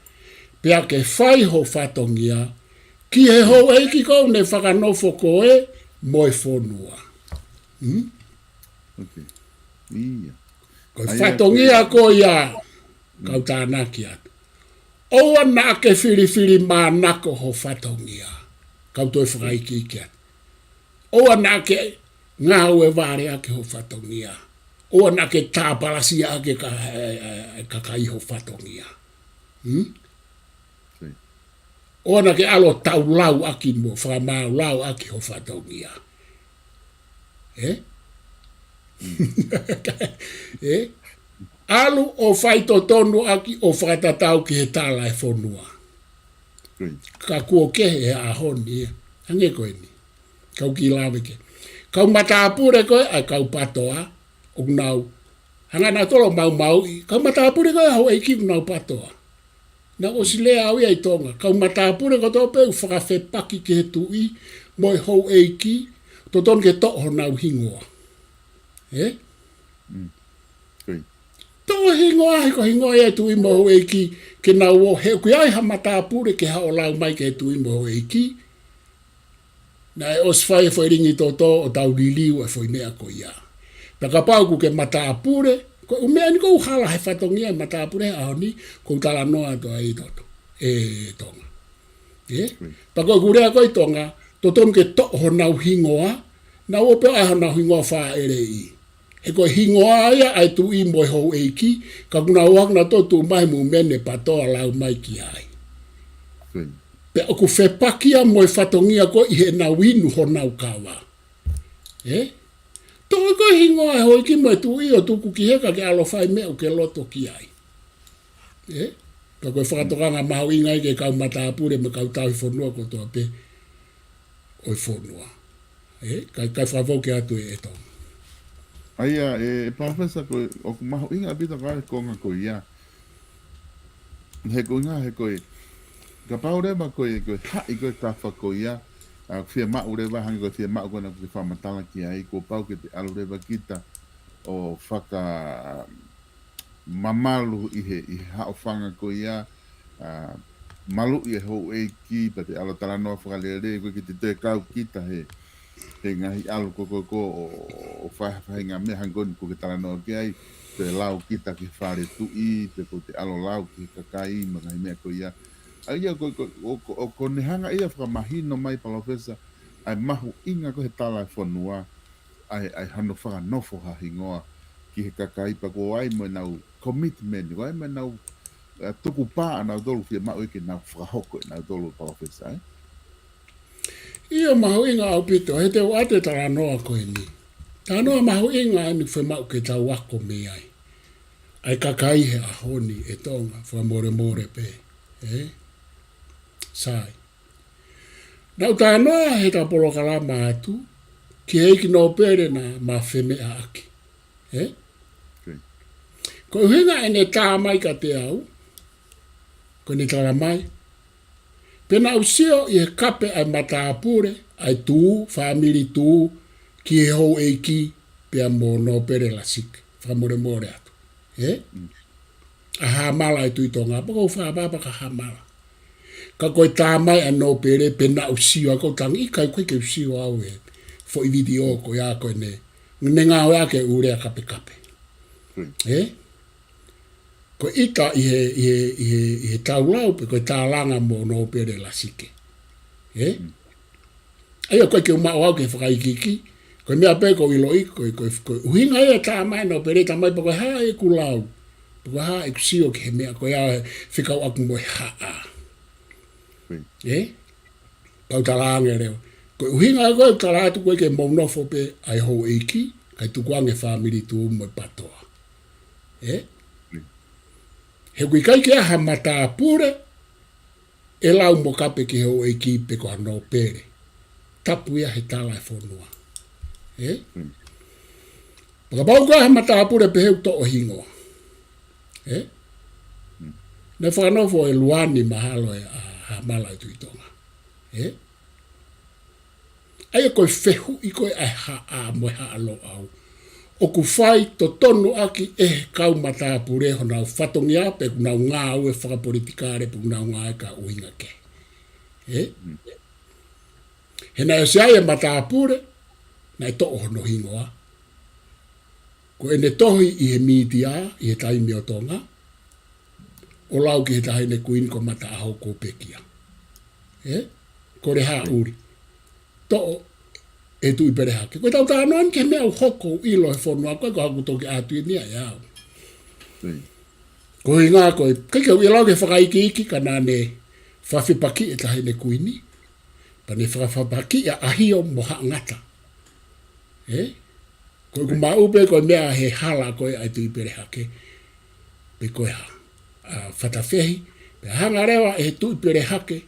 Pea ke whai ho whatongia. Ki he ho eiki kou ne whakanofo koe. Mo e whonua. Koe whatongia ko ia. Kau tānaki atu. Oua na ke whiriwhiri mā nako ho whatongia. Kau toi whakaiki ki atu. Oua na ke ngā ue wāre ake ho whatongia. Oua na ke tāpalasi ake kakai ho whatongia. Oua na ke alo tau lau aki mo whakamau lau aki ho whatongia. Alu o whaito tonu aki o whakatatau ki he Tala e whonua. Ka kua kehe he ahoni. Hange koe ni. Kau ki lawe ke. Kau matapure koe ai kau patoa. O nau. Hanga na tolo mau i. Kau matapure koe hau eiki nau patoa. Na o silea au ia i Tonga. Kau matapure koe tope u whakawhepaki ki he tui. Moi hou eiki. Toton ke toho nau hingoa. Tō hingoa he ko hingoa e tui mo hou eiki. Ke nau o he kui ai ha matapure ke hao lau mai ke tui mo hou eiki. Na e os whai e whairingi tōtō o tau liliu e whainea ko ia. Paka pau ku ke matapure. Ko umea ni ko uhala he whatongia matapure ahoni. Ko tala noa to ai toto. Tonga. Paka kurea ko i Tonga. Toton ke toho nau hingoa. Na ope ai nau hingoa wha ere i. E koe hingoa ia ai tu i mo hou eiki. Ka kuna uak na totu mai mu mene patoa lau mai ki ai. Pe oku whepakia mo e whatongia ko i he nau inu ho nau kawa. Tō e koe hingoa e hoi ki mo e tu i o tuku ki heka ke alo whai meo ke loto ki ai. Ka koe whakatokanga mahu ingai ke kau matapure me kau tau whonua ko toa pe. Oi whonua. Kai whavau ke atu e tonga. Aia, Professor, o mahu inga pita kai konga ko ia. He ko inga, he koe. Ka pau rewa koe hai koe tawha ko ia. Whia mau rewa, hangi koe whia mau koe na koe whamatala ki ai. Ko pau ke te alu rewa kita o whaka mamalu i he hao whanga ko ia. Malu i he hou e ki, pa te alo tala noa whakalere, koe ki te te kau kita he. He ngahi alu ko o whahinga mea hangoni ko ke tala noa ki ai. Pe lau kita ki whare tui, pe ko te alo lau ki kakai, mangai mea ko ia. Ai o ko nehanga ia whakamahino mai Professor, ai mahu inga ko he Tala e whanua, ai hano whakanofo ha Hingoa ki he kakai, pa ko ai mo nau commitment, ko ai mo nau Tupu'a nau dolu whia mau eke nau whakahoko nau dolu Professor, Ia mahu inga au pito, he te wate tala noa koe ni. Tā noa mahu inga anu whe mau ke tau wako me ai. Ai kakai he ahoni e Tonga, wha more pe. Sai. Nau tā noa he ta Polokalama atu, ki heiki no pere na ma wheme a aki. Ko hinga ene tā mai ka te au, ko ne tala mai. Pena usio i he kape ai matapure, ai tū, family tū, ki he hou eiki, pia mo no pere la sik, more atu. A hamala ai tui Tonga, pako whaababa ka hamala. Ka koe tā mai a no pere, pena usio, a ko tangi kai koe ke usio au e, fo i video ko ia koe ne, ngā hoa ke urea kape. Ko ita i he taulau pe ko tatalanga mo no pere la sike. Aia koe ke umau au ke whakaikiki, koe mea pe ko ilo i, koe uhinga ea tā mai no pere tā mai, pa koe haa e ku lau, pa koe haa e ku sio ke he mea, koe ea whikau aku moe haa. Pau talanga reo. Koe uhinga e koe talatu koe ke maunofo pe ai hou eiki, kai tukuange whamiri tu umoe patoa. He kui kai ke aha mata pure, e lau mo kape ke hou eiki pe ko anō pere. Tapu ia he tala e whonua. Pakapau koe aha mata pure pe heu to o hingoa. Ne whanofo e luani mahalo e a mala i tuitonga. Aia koe whehu i koe ai haa moe haa lo au. O ku whai to tonu aki e kau mata pure ho nau whatongi a pe ku nau ngā ue whakapolitikare pe ku nau ngā e ka uinga ke. He nai o se aia mata pure, nai to o no hingoa. Ko ene tohi i he media, i he taimi o Tonga, o lau ki he tahine kuin ko mata aho ko pekia. Ko re haa uri. To e tu i pere hake. Koe tau tānoan ke mea u hoko ilo he whonua koe ko haku toki atu i nia iau. Ko hi ngā koe, keke u ilau ke whakaiki iki ka nane whawhipaki e tahine kuini. Pa ne whakawhapaki a ahio mo haa ngata. Koe ku maupe koe mea he hala koe ai tu i pere hake. Pe koe ha. Whatawhehi. Pe hanga rewa e tu i pere hake.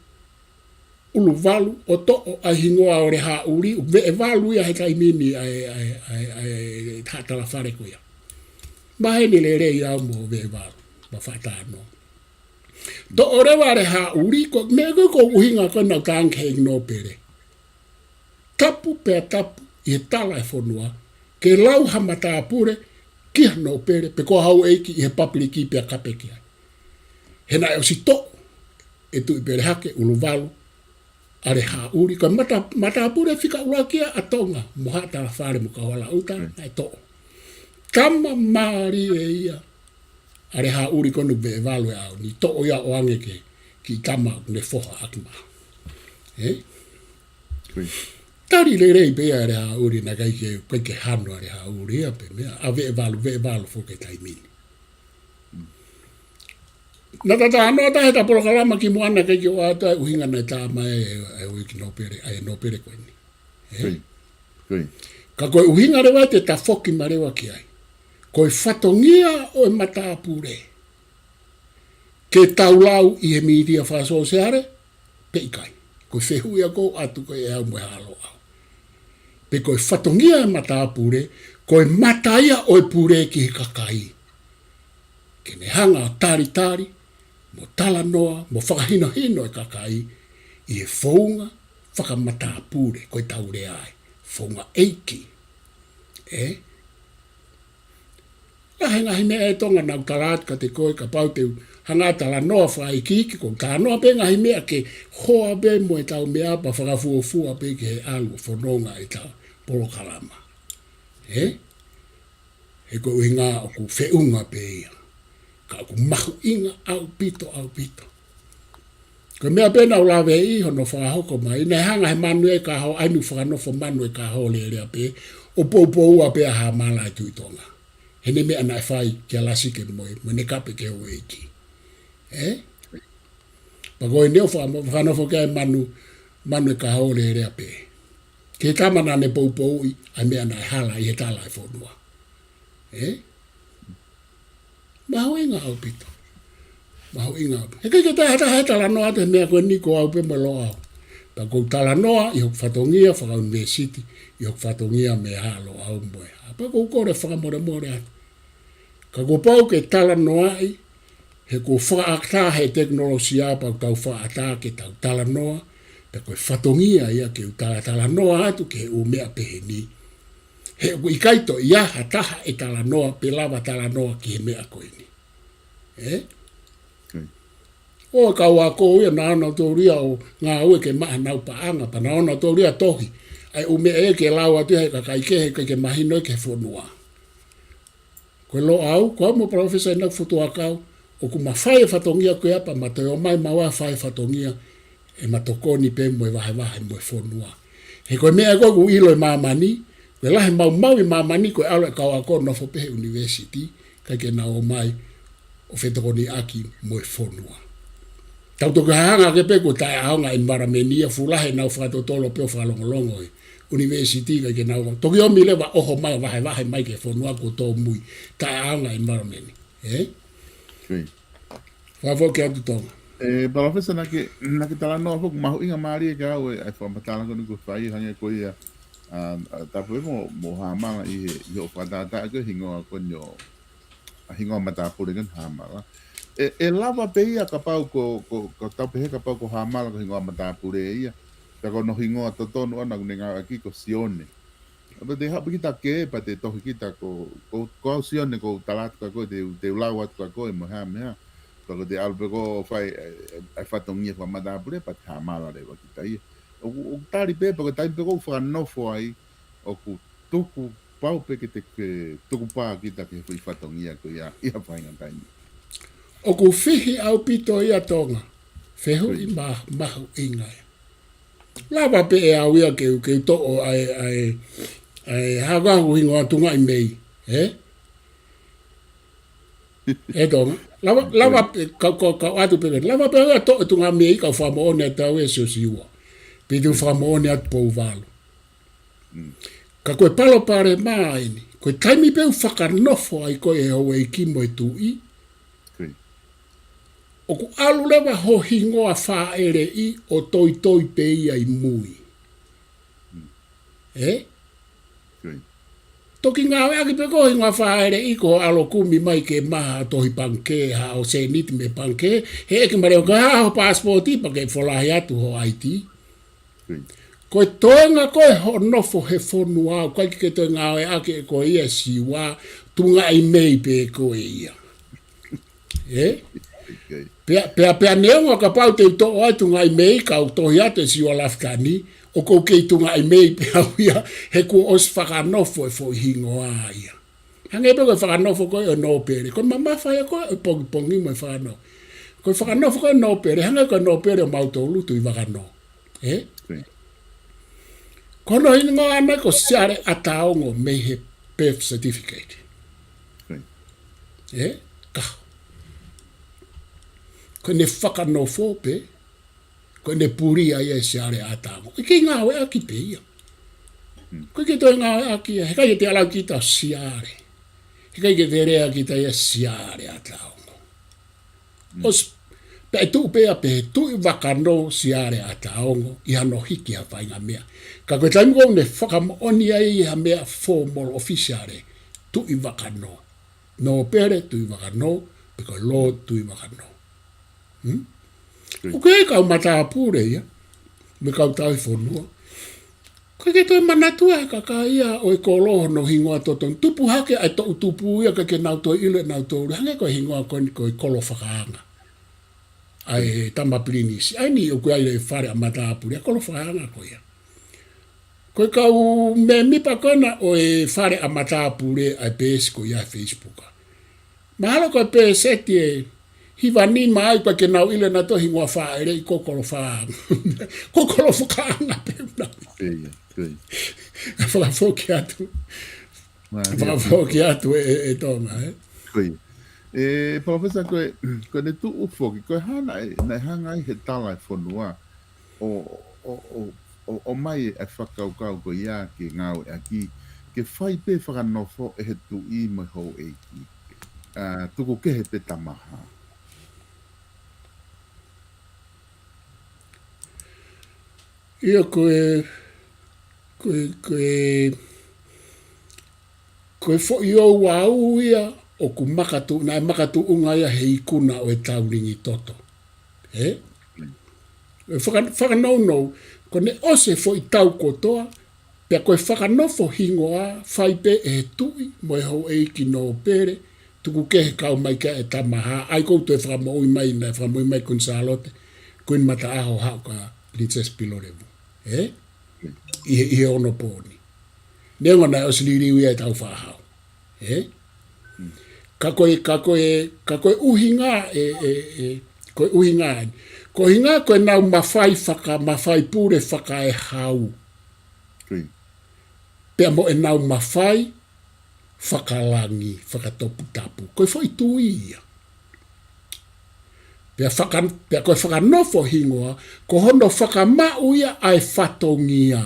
Ulu valu o to o ai hingoa o re haa uri. E valu ia he taimini ai tatala whare koea. Maheni le rei au mo ve valu. Ma whatano. To o rewa re haa uri. Mea koe ko uhinga koe nau tāngkei no pere. Tapu pe tapu i he tala e whonua. Ke lau hamata pure kia no pere. Pe ko hau eiki i he papiriki pe a kapeki ai. Hena e o si to. E tu i pere hake ulu valu. Are haa uri. Koe mata pure whika urakia a Tonga. Moha tala whare muka wala uta. Ai to. Kama maari e ia. Are haa uri konu ve valu e au. Ni to o ia o ange ke ki tama ne foha akma. Tari le rei pe are haa uri na kai ke hano are haa uri a pe mea. A ve valu fo ke taimini. Na tata anoa tahe ta polokalama ki moana kai ki o ata uhinga na ta mai e uiki no pere, ai no pere koe ni. Ka koe uhinga rewa te ta foki ma rewa ki ai. Koe whatongia o e mata pure. Ke taulau i he media whaso se are, pe ikai. Koe whehuia ko atu koe e au moe halo au. Pe koe whatongia e mata pure, koe mataia o e pure ki he kakai. Ke ne hanga o tari, mo tala noa, mo whakahino e kakai, i he whaunga whakamata pure, koe taure ai. Whaunga eiki. Ngahi mea e tonga nau talat ka te koe ka pau te hanga tala noa whaikiki, ko tā noa pe ngahi mea ke hoa be mo e tau mea pa whakafuofua pe ke he alu whanonga e tau polokalama. He ko uhinga o ku whiunga pe ia. Ka ku mahu inga au pito. Ko mea pena o lawe i hono whakahoko mai. Nei hanga he manu e ka hao, ainu whakanofo manu e ka hao le rea pe. O pou ua pe a ha mala e tuitonga. Hene mea nai whai kia lasike moe. Mene kape ke o eiki. Pako e neo whakanofo kia e manu e ka hao le rea pe. Ke tamana ne pou i, ai mea nai hala i he tala e whonua. Maho inga au pito. He kei ke tahe tala noa te mea koe niko au pe malo au. Pa kou tala noa i hok whatongia whaka university, i hok whatongia me halo au moe. Pa kou kore whakamore atu. Ka kou pau ke tala noa i, he kou whaakta he teknolosia pa tau whaakta ke tau tala noa, pa kou whatongia ia ke tala noa atu ke u mea pehe ni. He kou ikaito ia hataha e tala noa, pe lava tala noa ki he mea koe ni. O ka wa ko ia na ona to ria o nga o ke ma na pa anga pa na ona to ria tohi ai o me e ke lawa te ka kai ke mahino ke fonua ko lo au ko mo professor na foto akau o ku mawhai whatongia koe apa, ma toi o mai maua whai whatongia, e matokoni pe moe wahe moe whonua. He koe mea koe ku ilo e mamani, koe lahe mau i mamani koe alo e kau ako nofo pehe university, kai ke na o mai o whetokoni aki moe whonua. Tau toke hanga ke pe ko tae aonga environmentia fulahe nau whatotolo peo whalongolongo e university kai ke nau. Toki omi lewa oho mai wahe mai ke whonua ko tō mui tae aonga environment. Whafo ke atu Tonga. Professor nake tala no fo mahu inga mari ke au e whamatala ko nuku whai hange ko ia tapu mo hamanga i ho whatata ko hingoa ko nyo hingoa matapure kan hamala e lava pe ia ka pau ko tau pe ka pau ko hamala ko hingoa matapure ia ta ko no hingoa totonu ana kunenga aki ko sione aber de ha kita ke pa te to kita ko sione ko talat ko de lawat ko mo hamia ko de albego fai ai fatongia ko matapure pa hamala de kita ia o tari pe ko tai pe ko Fakanofo ai o ku tuku pau pe ke te tupu'a kita ke fui fatongia ko ia Vavanga. O ku whihi au pito ia Tonga, whehu i mahu ingai. Lava pe e au ia ke to o ai hagahu Hingoa mei, e Tonga. Lava ka atu pe, lava pe ia to tunga mei ka whamo one tau e Siosiua. Pitu whamo one atu pou valo. Ka koe palo pare maini, koe taimi peu Fakanofo ai koe e hau e kimo e tui. O ku alu lewa ho hingoa wha ere i o toi pe ia i mui. Toki ngā aki pe ko hingoa wha ere i ko alo kumi mai ke maha tohi panke ha o se niti me panke. He eke mareo ka ha ho passporti pa ke wholahi atu ho IT. Koe toenga koe ho nofo he whonua au kai ke toi ngā aki e ko ia siwa tunga i mei pe ko ia. Pea neonga ka pau te to ai tunga i mei ka o tohi ate siwa Lafitani o kou kei tunga i mei pe au ia he ku os Fakanofo e fo hingoa ia. Hange pe koe Fakanofo koe o no pere. Koe mamawhai koe o pongi mo e Fakanofo. Koe Fakanofo koe no pere. Hange koe no pere o mautolu tui Vakano. Kono hingoa ana ko siare ataongo mei he birth certificate. Kaho. Koe ne Fakanofo pe, koe ne puria ia siare ataongo. Ike ngā we aki pe ia. Koe ke toi ngā we aki ia, he kai te alau kita siare. He kai ke te rea kita ia siare ataongo. Os pe tu pe a pe tu Vakano siare ataongo, iha no hiki ha whainga mea. Ka koe taimi kou ne whakamooni ai iha mea formal officiare, tu i Vakano. No pere tu i Vakano, pe koe lo tu i Vakano. O ke kau matapure ia, me kau tau i whonua. Koe ke toi manatua e kaka ia o e koloho no hingoa totong. Tupu hake ai to tupu ia ke nau toi ile nau toi. Hange koe hingoa koe kolo whakaanga. Ai tama prinisi. Ai ni o koe ai le whare a matapure, a kolo whakaanga koe ia. Koe kau me mipa kona o e whare a matapure ai pēsi koe ia Facebooka. Mahalo koe pēseti e hiva ni mai pa ke nau ile na to hingoa wha ere i kokolo whaanga. Kokolo whakaanga pe una. Whakafoki atu. Whakafoki atu e Tonga. Professor, koe ne tu ufoki, koe hana nei hanga i he tala e whonua o mai e whakaukau ko ia ke ngau e aki ke whai pe Fakanofo e he tu i mai hou e ki. Tuku ke he pe tamaha. Ia koe fo i o wau ia o ku makatu, nai makatu unga ia he ikuna o e tauringi toto. Whakanaunou, ko ne ose fo i tau kotoa, pia koe Fakanofo Hingoa whai pe e tui mo e hou eiki no pere, tuku kehe kau mai ka e tamaha, ai koutu e whakamoi mai na whakamoi mai kun Salote, kun mata aho hao ka Princess Pilorevu. Ihe ono pōni. Nengo na o siliriu ia e tau whahau. ka koe uhinga koe uhinga ko hinga koe nau mawhai pure whaka e hau pia mo e nau mawhai whakalangi whakatopu tapu koe whai tuia pia koe whakanofo hingoa ko hono whakamauia ai whatongia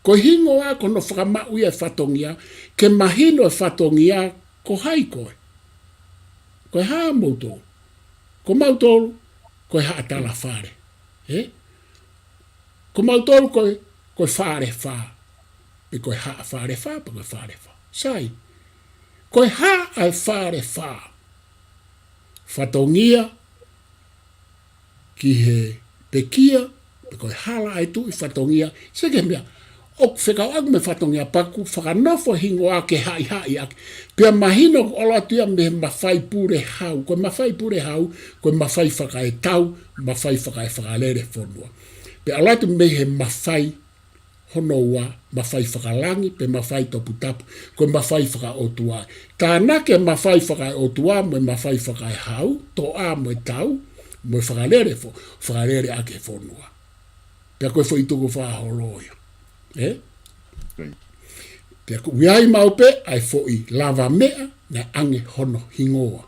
ko hingoa ko no whakamauia ai whatongia ke mahino e whatongia ko hai koe koe haa mautolu ko mautolu koe haa tala whare ko mautolu koe whare wha pe koe haa whare wha pe koe whare wha sai koe haa ai whare wha whatongia ki he pekia pe koe hala ai tu i whatongia se ke mea o whekau aku me whatongia paku whakanofo hingoa ke hai ake pia mahino ola tuia me mawhai pure hau koe mawhai pure hau koe mawhai whakae tau mawhai whakae whakalere whonua pe ala tu me he mawhai honoua mawhai whakalangi pe mawhai topu tapu koe mawhai whaka otua tāna ke mawhai whakae otua me mawhai whakae hau to a me tau me whakalere ake whonua pia koe whaituku whaholoia pia ko wiai maupe ai foi lava mea na ange hono hingoa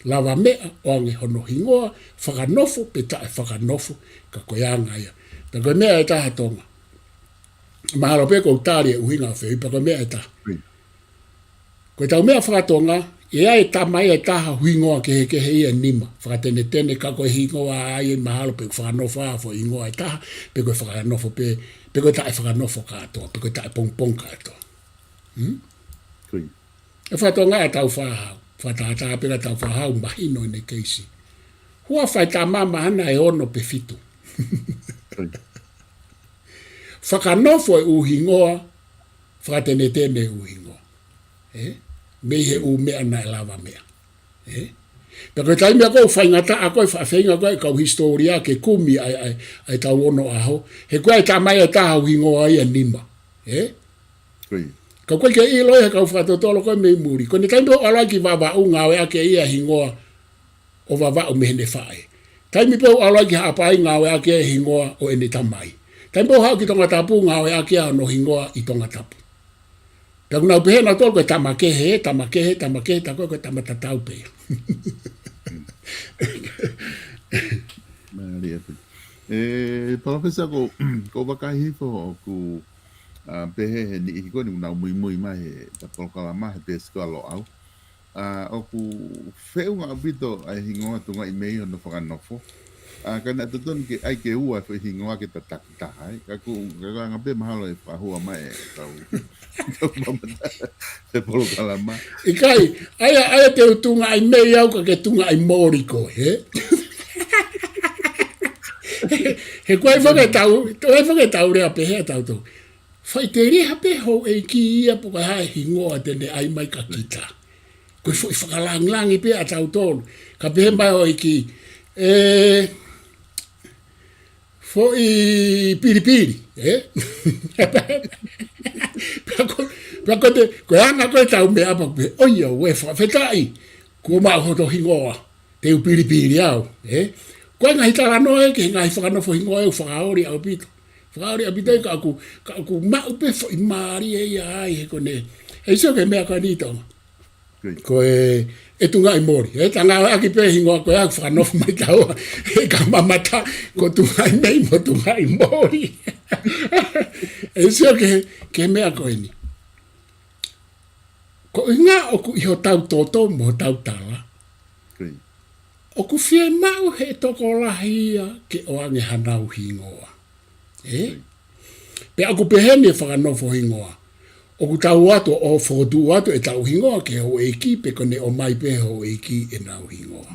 lava mea o ange hono hingoa whakanofo pe tae whakanofo ka koeanga ia pe koe mea e taha tonga mahalo pe ko utari e uhinga whei pe koe mea e taha koe tau mea whakatonga e ai tamai e taha hingoa ke he ia nima whakatene ka koe hingoa ai e mahalo pe whakanofo a fo hingoa e taha pe koe whakanofo pe koe tae whakanofo katoa pe koe tae pongpong katoa e whatonga e tau whahau whatata pera tau whahau mahino ne keisi hua whai tā mama hana e ono pe fitu whakanofo e uhingoa whakatene e uhingoa mei he u mea na e lava mea pe koe tai mea kou whaingata a koe whawhenga koe kau historia ke kumi ai tau Ono'aho he koe ai tā mai e taha uhingoa ia nima ka koe ke ilo e kau whakatotolo koe mei muri ko ne taimbo alai ki vavau ngawe ake ia hingoa o vavau mehene whae taimi peo alai ki hapai ngawe ake hingoa o ene tamai taimbo hau ki tonga tapu ngawe ake no hingoa i tonga tapu Pia kuna upehe na tolo koe tamakehe ta koe tamatatau pea. Maria. Professor ko wakahifo ku pehe ni iko ni una mui mai ta Polokalama he pesco alo au. O ku feu nga bito ai Hingoa tunga mei no Fakanofo. Kana tutun ke ai ke ua fo Hingoa ke tatakita ai ka ku nga be mahalo e Hingoa mei tau. Te Polokalama. Ikai ai te tunga mei au ka ke tunga moriko he. He koe whakatau rea pehe tau tau. Whai te reha pe ho e ki ia po ka hae Hingoa tene ai mai ka kita. Koe fwoi whakalang-langi pe a tau tonu. Ka pehe mai ho e ki fwoi piripiri. Pea koe anga koe tau me apa pe oia we whawhetai. Kua mau hoto Hingoa. Te u piripiri au. Koe ngahi tala noe ke ngahi Fakanofo Hingoa e whakaori au pito. Whakaori au pito ka aku mau pe fwoi maari e ia ai he kone. Hei sio ke mea koe nitonga. Koe e tunga i mori. Tanga aki pe Hingoa koe aku Fakanofo mai taua. He ka mamata ko tunga i mei mo tunga i mori. Hei sio ke mea koe ni. Ko inga oku iho tau toto mo tau tala. Oku fie mau he toko lahia ke oange hanau Hingoa. Pe aku pehene Fakanofo Hingoa. Oku tau watu o whotu watu e tau Hingoa ke ho eiki pe kone o mai pe ho eiki e nau Hingoa.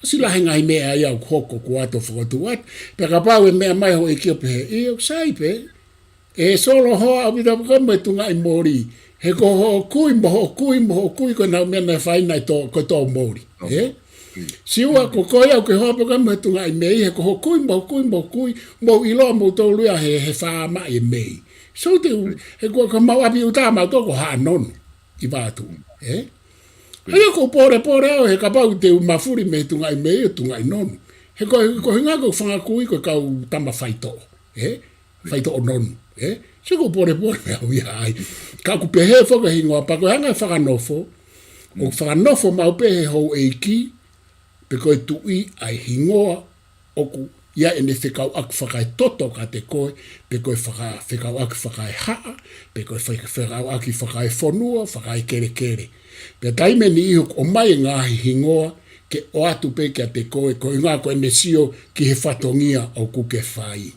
Sila he ngai mea ia au hoko ku watu whotu watu. Pe ka pau e mea mai ho eiki o pehe. O sai pe. E solo hoa au pita kama e tunga i mori. He ko ho kui ko nau mea na whaina ko tō mori. Siua ko koe au ke hoa pe kama e tunga i mei. He ko ho kui mo ilo mo tō lua he whaama e mei. So te he ko mau api uta mau to ko ha non I vatu. Hei ko pore o he kapau te mafuri me tunga I me tunga I non. He ko hinga ko whanga kui ko kau tama whaito. Whaito o non. So ko pore me au ia ai. Ka ku pehe whaka hingoa pa ko hanga whakanofo. O whakanofo mau pehe hou eiki. Pe koe tui ai hingoa oku ia ene whekau ak whakai toto ka te koe, pe koe whekau ak whakai haa, pe koe whekau aki whakai whonua, whakai kere kere. Pe taime ni ihuk o mai ngāhi hingoa ke o atu pe kia te koe, koe ngā koe ne sio ki he whatongia o kuke whai.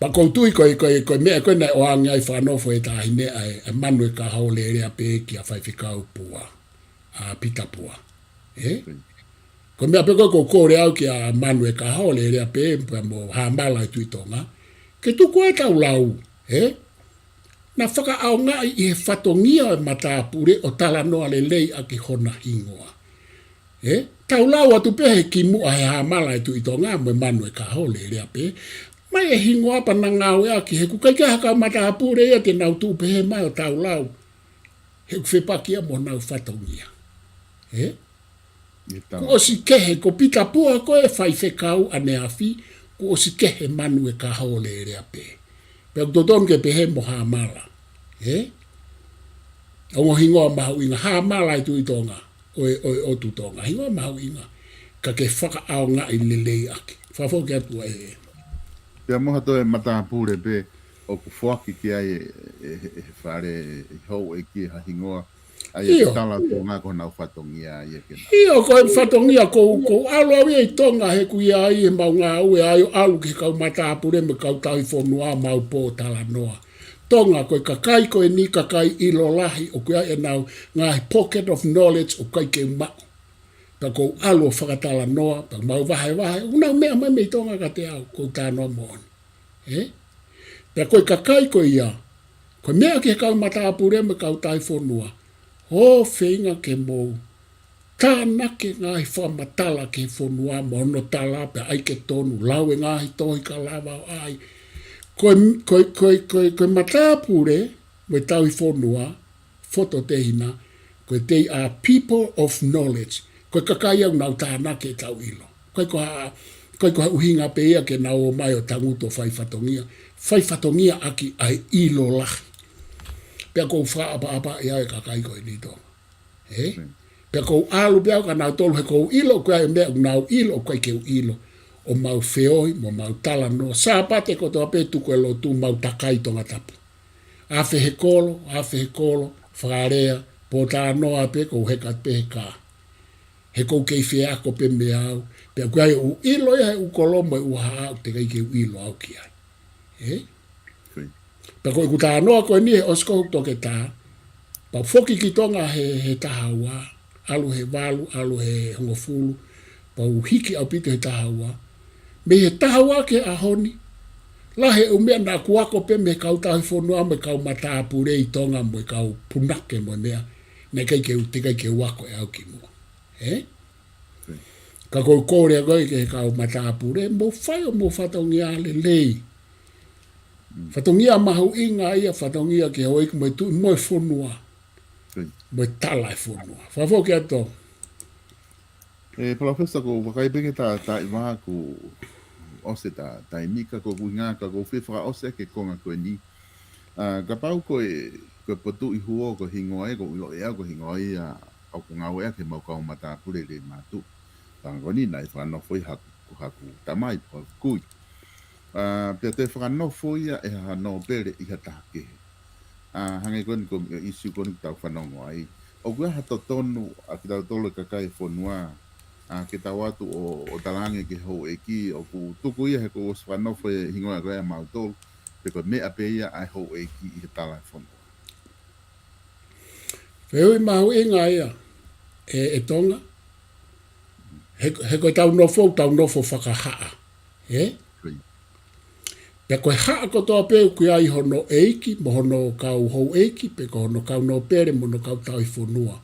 Pa koutui koe mea koe nei o angai whanofo e tahi mea e manu e ka haole rea pe kia whai whikau pua, pitapua. Ko mea peko ko kore au ki a manu e ka haole rea pe mo hambala I tui Tonga. Ke tuku e tau lau, na whaka au ngā I he whatongia matapure o Tala noa le lei a ki hona hingoa. Tau lau atu pehe ki mua he hambala I tui Tonga mo manu e ka haole rea pe. Mai e hingoa pa na ngau e aki he kukai ka haka matapure ia te nau tu pehe mai o tau lau. He kuwhepakia mo nau whatongia. Ko o si kehe, ko pitapua ko e whai whekau ane awhi, ko o si kehe manu e ka haole rea pe. Pe o toton ke pehe mo hamala. O hingoa mahu inga, hamala I tui Tonga, o tu Tonga. Hingoa mahu inga, ka ke whaka au ngā I lelei aki. Whafo ke atua e. Pea moha to e matapure pe, o ku whaki ki ai e whare hou e ki ha hingoa. Ai e tala Tonga ko nau whatongia ai e kena. Iyo ko e whatongia ko alu au I Tonga he kui ai e mau ngā ue ai alu ki kau matapure me kau tahi whonua mau po Tala noa. Tonga ko e kakai ko e ni kakai ilo lahi o kui ai e nau ngā pocket of knowledge o kai ke mau. Pa ko alu o whakatala noa, pa mau wahe, unau mea mai mei Tonga ka te au, ko tānoa moon. Pa ko e kakai ko ia, ko mea ki kau matapure me kau tahi whonua. O whenga ke mou, tāna ke ngāhi whamatala ke whonua mono tala pe ai ke tonu, lau e ngāhi tohi ka lawa ai. Koe matapure, me tau I whonua, whoto te hina, koe they are people of knowledge. Koe kakai au nau tāna ke tau ilo. Koe koha uhinga pe ia ke nau o mai o tanguto whai whatongia aki ai ilo lahi. Pea kou wha apa ia e kakai koe ni tonga. Pea kou alu pea ka nau tolu he kou ilo, koe e mea nau ilo, koe keu ilo. O mau whioi, mo mau Tala noa. Sā pate ko toa pe tuku e lo tu mau takai tonga tapu. Awhi he kolo, whakarea, po Tala noa pe kou hekat pe he kā. He kou kei whiako pe me au. Pea koe u ilo ia he u kolomo e u haa au te kai keu ilo au ki ai. Pa koe kutaa noa koe ni he osko hukto ke tā. Pa whoki ki Tonga he tahaua. Alu he walu, alu he hongofulu. Pa hiki au pito he tahaua. Me he tahaua ke ahoni. La he umea na kuako pe me kau tahi whonua me kau matapure I Tonga mo kau punake mo mea. Ne kai ke wako e au ki mua. Ka koe kore a koe ke kau matapure. Mo whai o mo whatongia le lei. Whatongia mahu inga ia, whatongia ke hoiku mai tu moi whonua. Moi tala e whonua. Whafo ke ato. Palawhesa ko wakai peke ta I waha ko ose ta imika ko kuinga ka ko whiwhaka ose ke konga koe ni. Ka pau koe potu I huo ko hingoa e ko ilo ea ko hingoa I au ko ngau ea ke mau kau matapure le matu. Tanga ko ni nai whanofo I haku tamai po kui. Pea te whakanofo ia e hano pere I hatake. Hange koni ko isu koni tau whanongo ai. O kua hato tonu a ki tau tolo kakai whonua. Ke tau atu o talange ke hou e ki. O ku tuku ia he ko os whanofo e hingoa koe mau tolu. Pe ko mea pe ia ai hou e ki I tala whonua. Wheoi mahu inga ia. E Tonga. He koe tau nofo whakahaa. Pea koe haa ko toa peu kui ai hono eiki, mo hono kau hou eiki, pe ko hono kau no pere, mo no kau tau I whonua.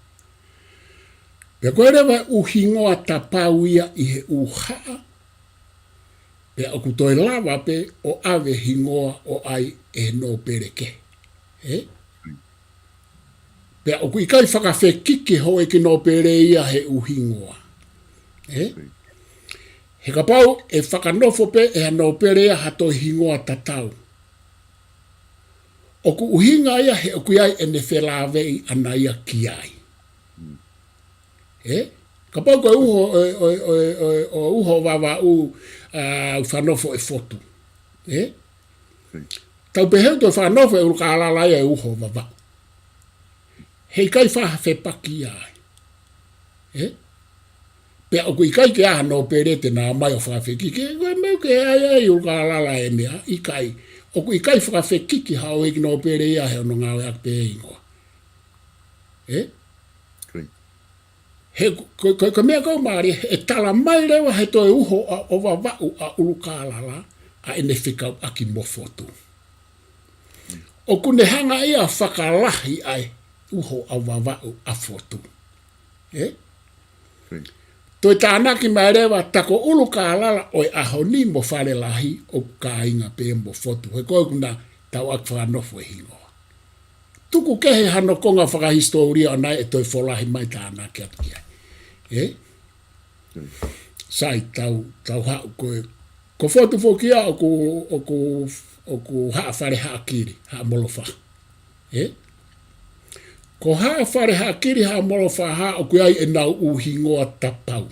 Pea koe rewa u hingoa tapau ia I he u haa, Pe oku toi lava pe o ave hingoa o ai e no pereke. Pe oku i kai whakawhe kike hoe ki no pere ia he uhingoa. He kapau e whakanofo pe e no pere ia hato hingoa tatau. Oku uhinga ia he oku iai e ne whelawei ana ia ki ai. Kapau ko uho wawa whanofo e fotu. Tau peheu to whanofo e uruka alala ia e uho wawa. Hei kai whaha whepaki ai. Pe oku i kai ke aha no perete nā mai o whawhekiki. Koe meu ke ai uruka alala e mea i kai. Oku i kai whawhekiki hao eki no pere ia he ono ngāwe ak pe ingoa. Ko mea kau maari, e tala mai rewa he toi uho o wawau a uruka alala a ene whikau aki mofotu. Oku ne hanga ia whakalahi ai uho a wawau a fotu. Toi tānaki mai rewa tako uruka alala oi aho ni mo whare lahi o ka inga pe mo fotu. He koe kuna tau ak whanofo e hingoa. Tuku kehe hano konga whakahistoria o nai e toi wholahi mai tānaki atu kia. Sai tau hau koe. Ko fotu fokia oku haa whare haa kiri, haa molofa. Ko haa whare haa kiri haa molofa haa oku ai e nau uhingoa tapau.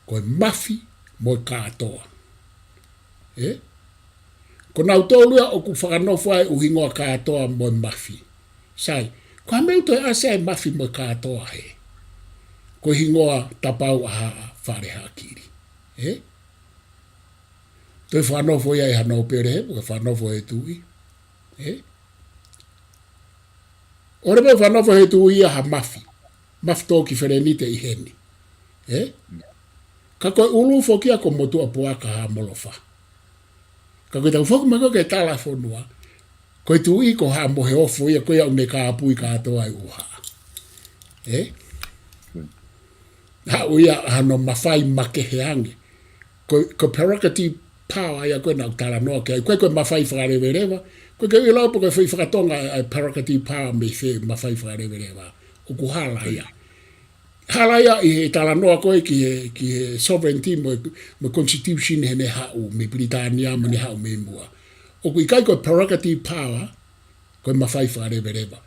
Koe mafi moi kātoa. Ko nau tōlua oku whakanofo ai uhingoa kātoa moi mafi. Sai, ko meu toi ase ai mafi moi kātoa he. Ko hingoa tapau a haa whare haa kiri. Toi whanofo ia e hanau pere he, ko whanofo he tui. Ore me whanofo he tui ia ha mafi. Mafi tōki wherenite i heni. Ka koe ulufo kia ko motua puaka haa molofa. Ka koe tau whoku mako ke tala whonua. Koe tui ko haa mohe ofo ia koe au ne ka apui kātoa ai uha. Ha uia hano mawhai make he ange. Ko prerogative power ia koe nau tala noa ke ai. Koe mawhai whakarewerewa. Koe ke ilaupo koe whi whakatonga prerogative power me whi mawhai whakarewerewa. Oku hala ia. Hala ia i he tala noa koe ki he sovereignty mo constitution he ne hau me Britania mo ne hau me mua. Oku i kai koe prerogative power koe mawhai whakarewerewa.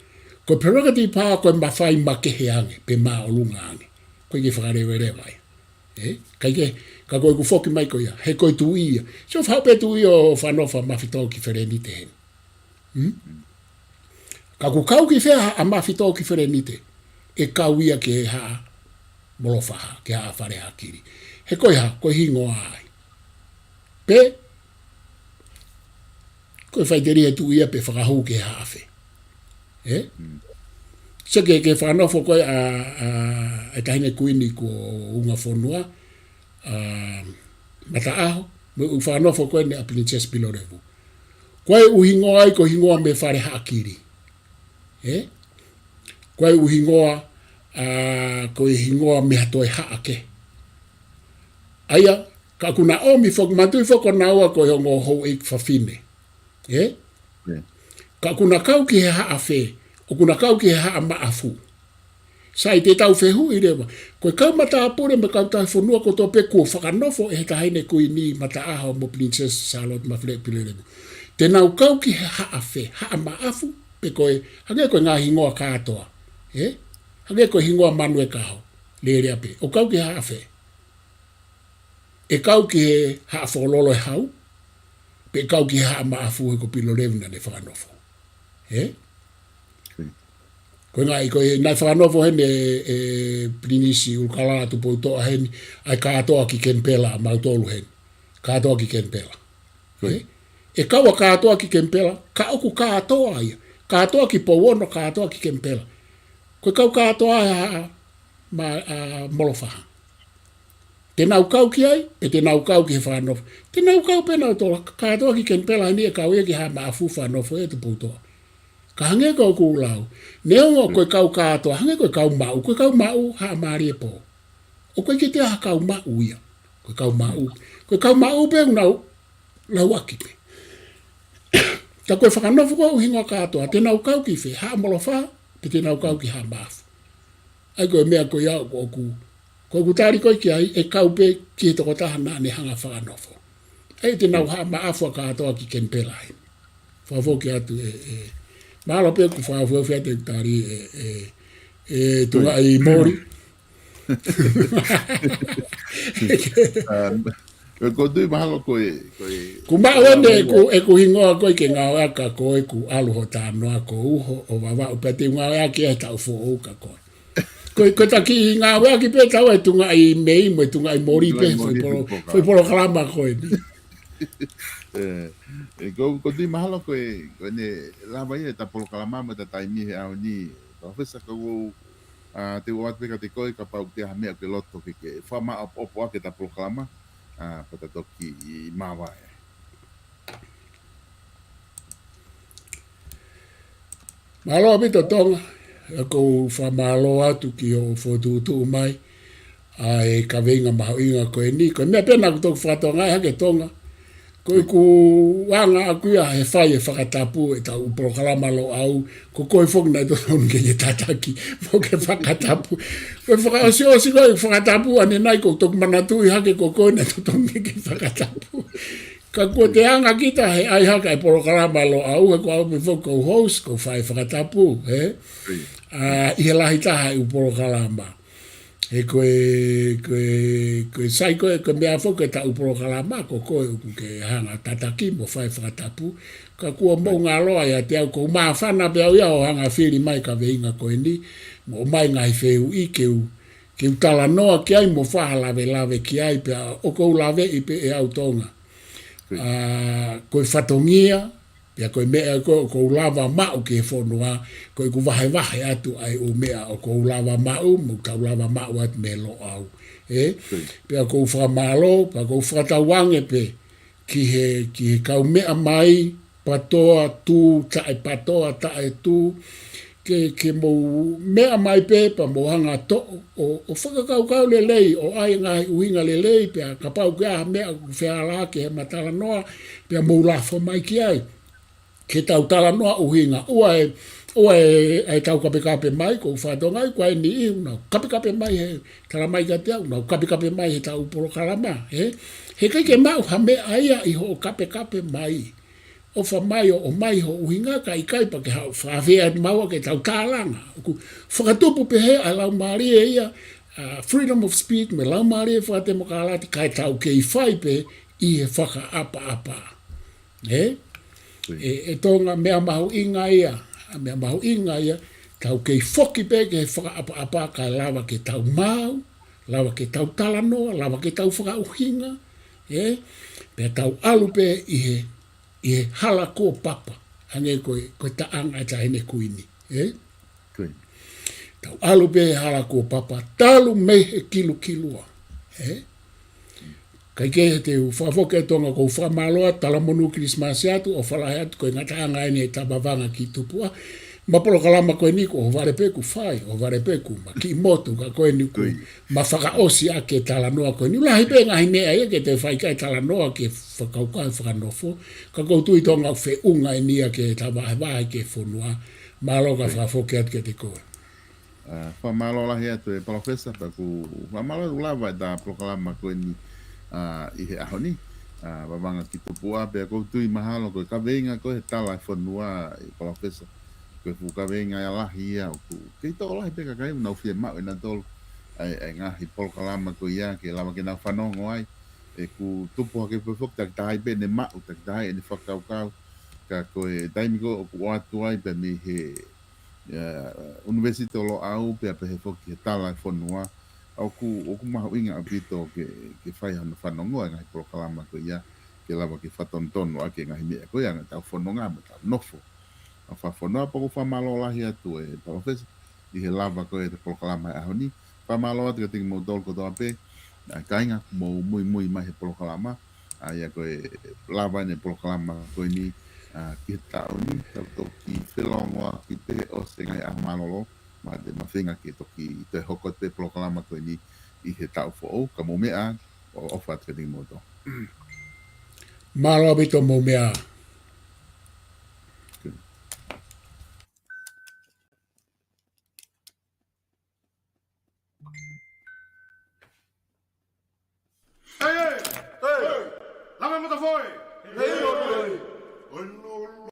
Koe prerogative power koe mawhai make he ange pe maa olunga ange. Koe ke whakarewerewa ia. Ka koe ku whoki mai koe ia. He koe tu ia. So whau pe tu ia o whanofa mawhitau ki wherenite hen. Ka ku kau ki whea a mawhitau ki wherenite. E kau ia ke haa molofa haa, ke haa whare haa kiri. He koe haa, koe hingoa ai. Pe, koe whaiteri he tu ia pe whakahu ke haa whe. Se ke whanofo koe e tahine kuini ko unga whonua, Mataaho, me u whanofo koe ne apiniches pilorevu. Koe u hingoa ai ko hingoa me whare haa kiri. Koe u hingoa koe hingoa me hatoe haa ke. Aia, ka kuna omi whok matui whoko naua koe hongo hou eik whawhine. Ka kuna kau ki he haa whe, o kuna kau ki he haa maafu. Sai te tau whehu i rewa. Koe kau mata apure me kau tai whanua ko tō pe kua whakanofo e he tahaine kui ni Mataaho mo Princess Charlotte mawhile pilerevu. Te nau kau ki he haa whe, haa maafu, pe koe, hage koe ngā hingoa kātoa. Hage koe hingoa manue kaho, lerea pe. O kau ki he haa whe. E kau ki he haa whololo e hau, pe kau ki he haa maafu he ko pilerevu na ne whanofo. Koe ngai koe nai whanofo hene Prinisi Ulkalala tupo utoa heni ai kātoa ki Kempela mau tolu heni. Kātoa ki Kempela. E kaua kātoa ki Kempela, ka oku kātoa ia. Kātoa ki Powono, kātoa ki Kempela. Koe kau kātoa molofaha. Te nau kau ki ai, pe te nau kau ki he whanofo. Te nau kau pe nau tola, kātoa ki Kempela heni e kau ia ki haa maafu whanofo e tupo utoa. Ka hange kau kūlau. Neongo koe kau kātoa, hange koe kau mau. Koe kau mau haa maari e po. O koe ki te aha kau mau ia. Koe kau mau. Koe kau mau pe na waki pe. Ta koe whakanofo ko hingoa katoa, te nau kau ki whi, haa molo wha, pe te nau kau ki haa maafu. Ai koe mea koe iau ko ku. Koe ku tāri koe ki ai, e kau pe ki he toko taha nā ne hanga whakanofo. Ai te nau haa maafu a katoa ki kempelai. Whawho ki atu malo pe ku whawho whia te tāri tunga i mori. Ko tui mahalo koe ku maone ku hingoa koe ke ngā waka koe ku aluho tānoa ko uho o wawa upate ngā waki e tau fo uka koe. Koe taki ngā waki pe tau e tunga i mei mo tunga i mori pe foi Polokalama koe ni. Ko tui mahalo koe ne lawa ia ta Polokalama mo ta taimi he au ni profesa ko te wat peka te koe ka pau te hamea ke loto ke whama opo ake ta Polokalama pata toki i mawai. Malo apito Tonga, ko whamalo atu ki o whotutu mai, ai ka venga maho inga koe ni, koe mea pena ku toku whatonga ai hake Tonga, koe ku wanga akuia he whai e whakatapu e tau Polokalama lo au, ko koe whoki nai tono ke ke tataki, whoke whakatapu, koe whakaosi koe whakatapu ane nai ko toku manatui hake ko koe nai tono ke whakatapu. Ka kua te anga kita he ai haka e Polokalama lo au, he kua upe whoko host, ko whai whakatapu, he? I he lahi taha i Polokalama. He koe sai koe mea whoke ta u Polokalama, ko koe uku ke hanga tataki mo whai whakatapu. Ka kua mou ngā loa ia te au ko maa whana pe au ia o hanga whiri mai ka veinga koe ni, mo mai ngai wheu I keu tala noa ki ai mo whahalawe ki ai pe o kou lawe I pe e au Tonga. Koe whatongia, pia koe mea ko lava mau ke whonua, koe ku wahe atu ai o mea o ko lava mau, mo tau lava mau atu me lo au. Pia ko whamalo, pia ko whatawange pe, ki he kau mea mai, patoa tu, tae patoa tae tu, ke mo mea mai pe, pa mo hanga to, o whakakau le lei, o ai ngai uhinga le lei, pia kapau kia mea whiala ke he matala noa, pia mo lafo mai ki ai. Ke tau tala noa uhinga, ua e tau kape mai, ko whatongai, kua e ni iu, nau kape mai he, tala mai ka te au, nau kape mai he tau Polokalama, he kai ke mau ha mea aia I ho kape mai, o whamai o mai ho uhinga ka I kai pa ke hau whawhea maua ke tau tālanga. Whakatupu pe he a lau maari e ia, freedom of speech me lau maari e whakatemo ka alati kai tau ke I whai pe I he whaka apa. E tonga mea mahu inga ia, tau ke I whoki pe ke he whaka apa kai lawa ke tau mau, lawa ke tau talanoa, lawa ke tau whaka uhinga, pe tau alu pe I he hala ko papa, hange koe taanga ta hene kuini. Tau alu pe hala ko papa, talu me he kilua. Kai ke te whawhoke tonga ko whamaloa, tala monu Christmas atu, o whalahe atu koe ngataanga ene ta Vavangakitupu'a, ma Polokalama koe ni ko o varepeku whai, o varepeku, ma ki motu ka koe ni ko, ma whakaosi ake tala noa koe ni, ulahi pe ngahi mea ia ke te whaikai tala noa ke whakaukai whakanofo, ka koutui tonga whe unga e nia ke ta wahe ke whonua, MALO ka whawhoke atu ke te koe. Whamalo lahi atu e profesa, pa ku whamalo ulawa e ta Polokalama koe ni, I he aho ni, Vavangakitupu'a, pia koutui mahalo koe kaweinga koe he tala e whanua I profesa. Koe fu kaweinga ia lahi ia, kei tō lahi peka kai unau whia mau e na tolu, ai ngahi Polokalama koe ia, ke lawa ke nau whanongo ai, e ku Tupu'a ke pefok, tak tahi pe ne mau, tak tahi e ne whakaukau, ka koe taimi ko o ku atu ai, pe mi he Universite o Ono'aho, pia pe he foki he tala e whanua, o ku mahu inga apito ke whai hana whanongo e ngahi Polokalama koe ia, ke lawa ke whatontono ake ngahi mea koe ia, tau whanonga ma tau nofo. A whawhanua pa ko whamalo lahi atu e profesa, I he lava koe te Polokalama e aho ni, whamalo atu ka tingi mou tolu kotoa pe, kainga mou mui mai he Polokalama, ia koe lava ne Polokalama koe ni, ki he tau ni, tau toki whelongoa ki te o se ngai aho malolo, ma te mawhinga ki toki te hoko te Polokalama koe ni I he tau fo ka mo mea o whatwhiri moto. Malo bito mo mea. Hey, lama mo ta foi. Hey, oi. Oi,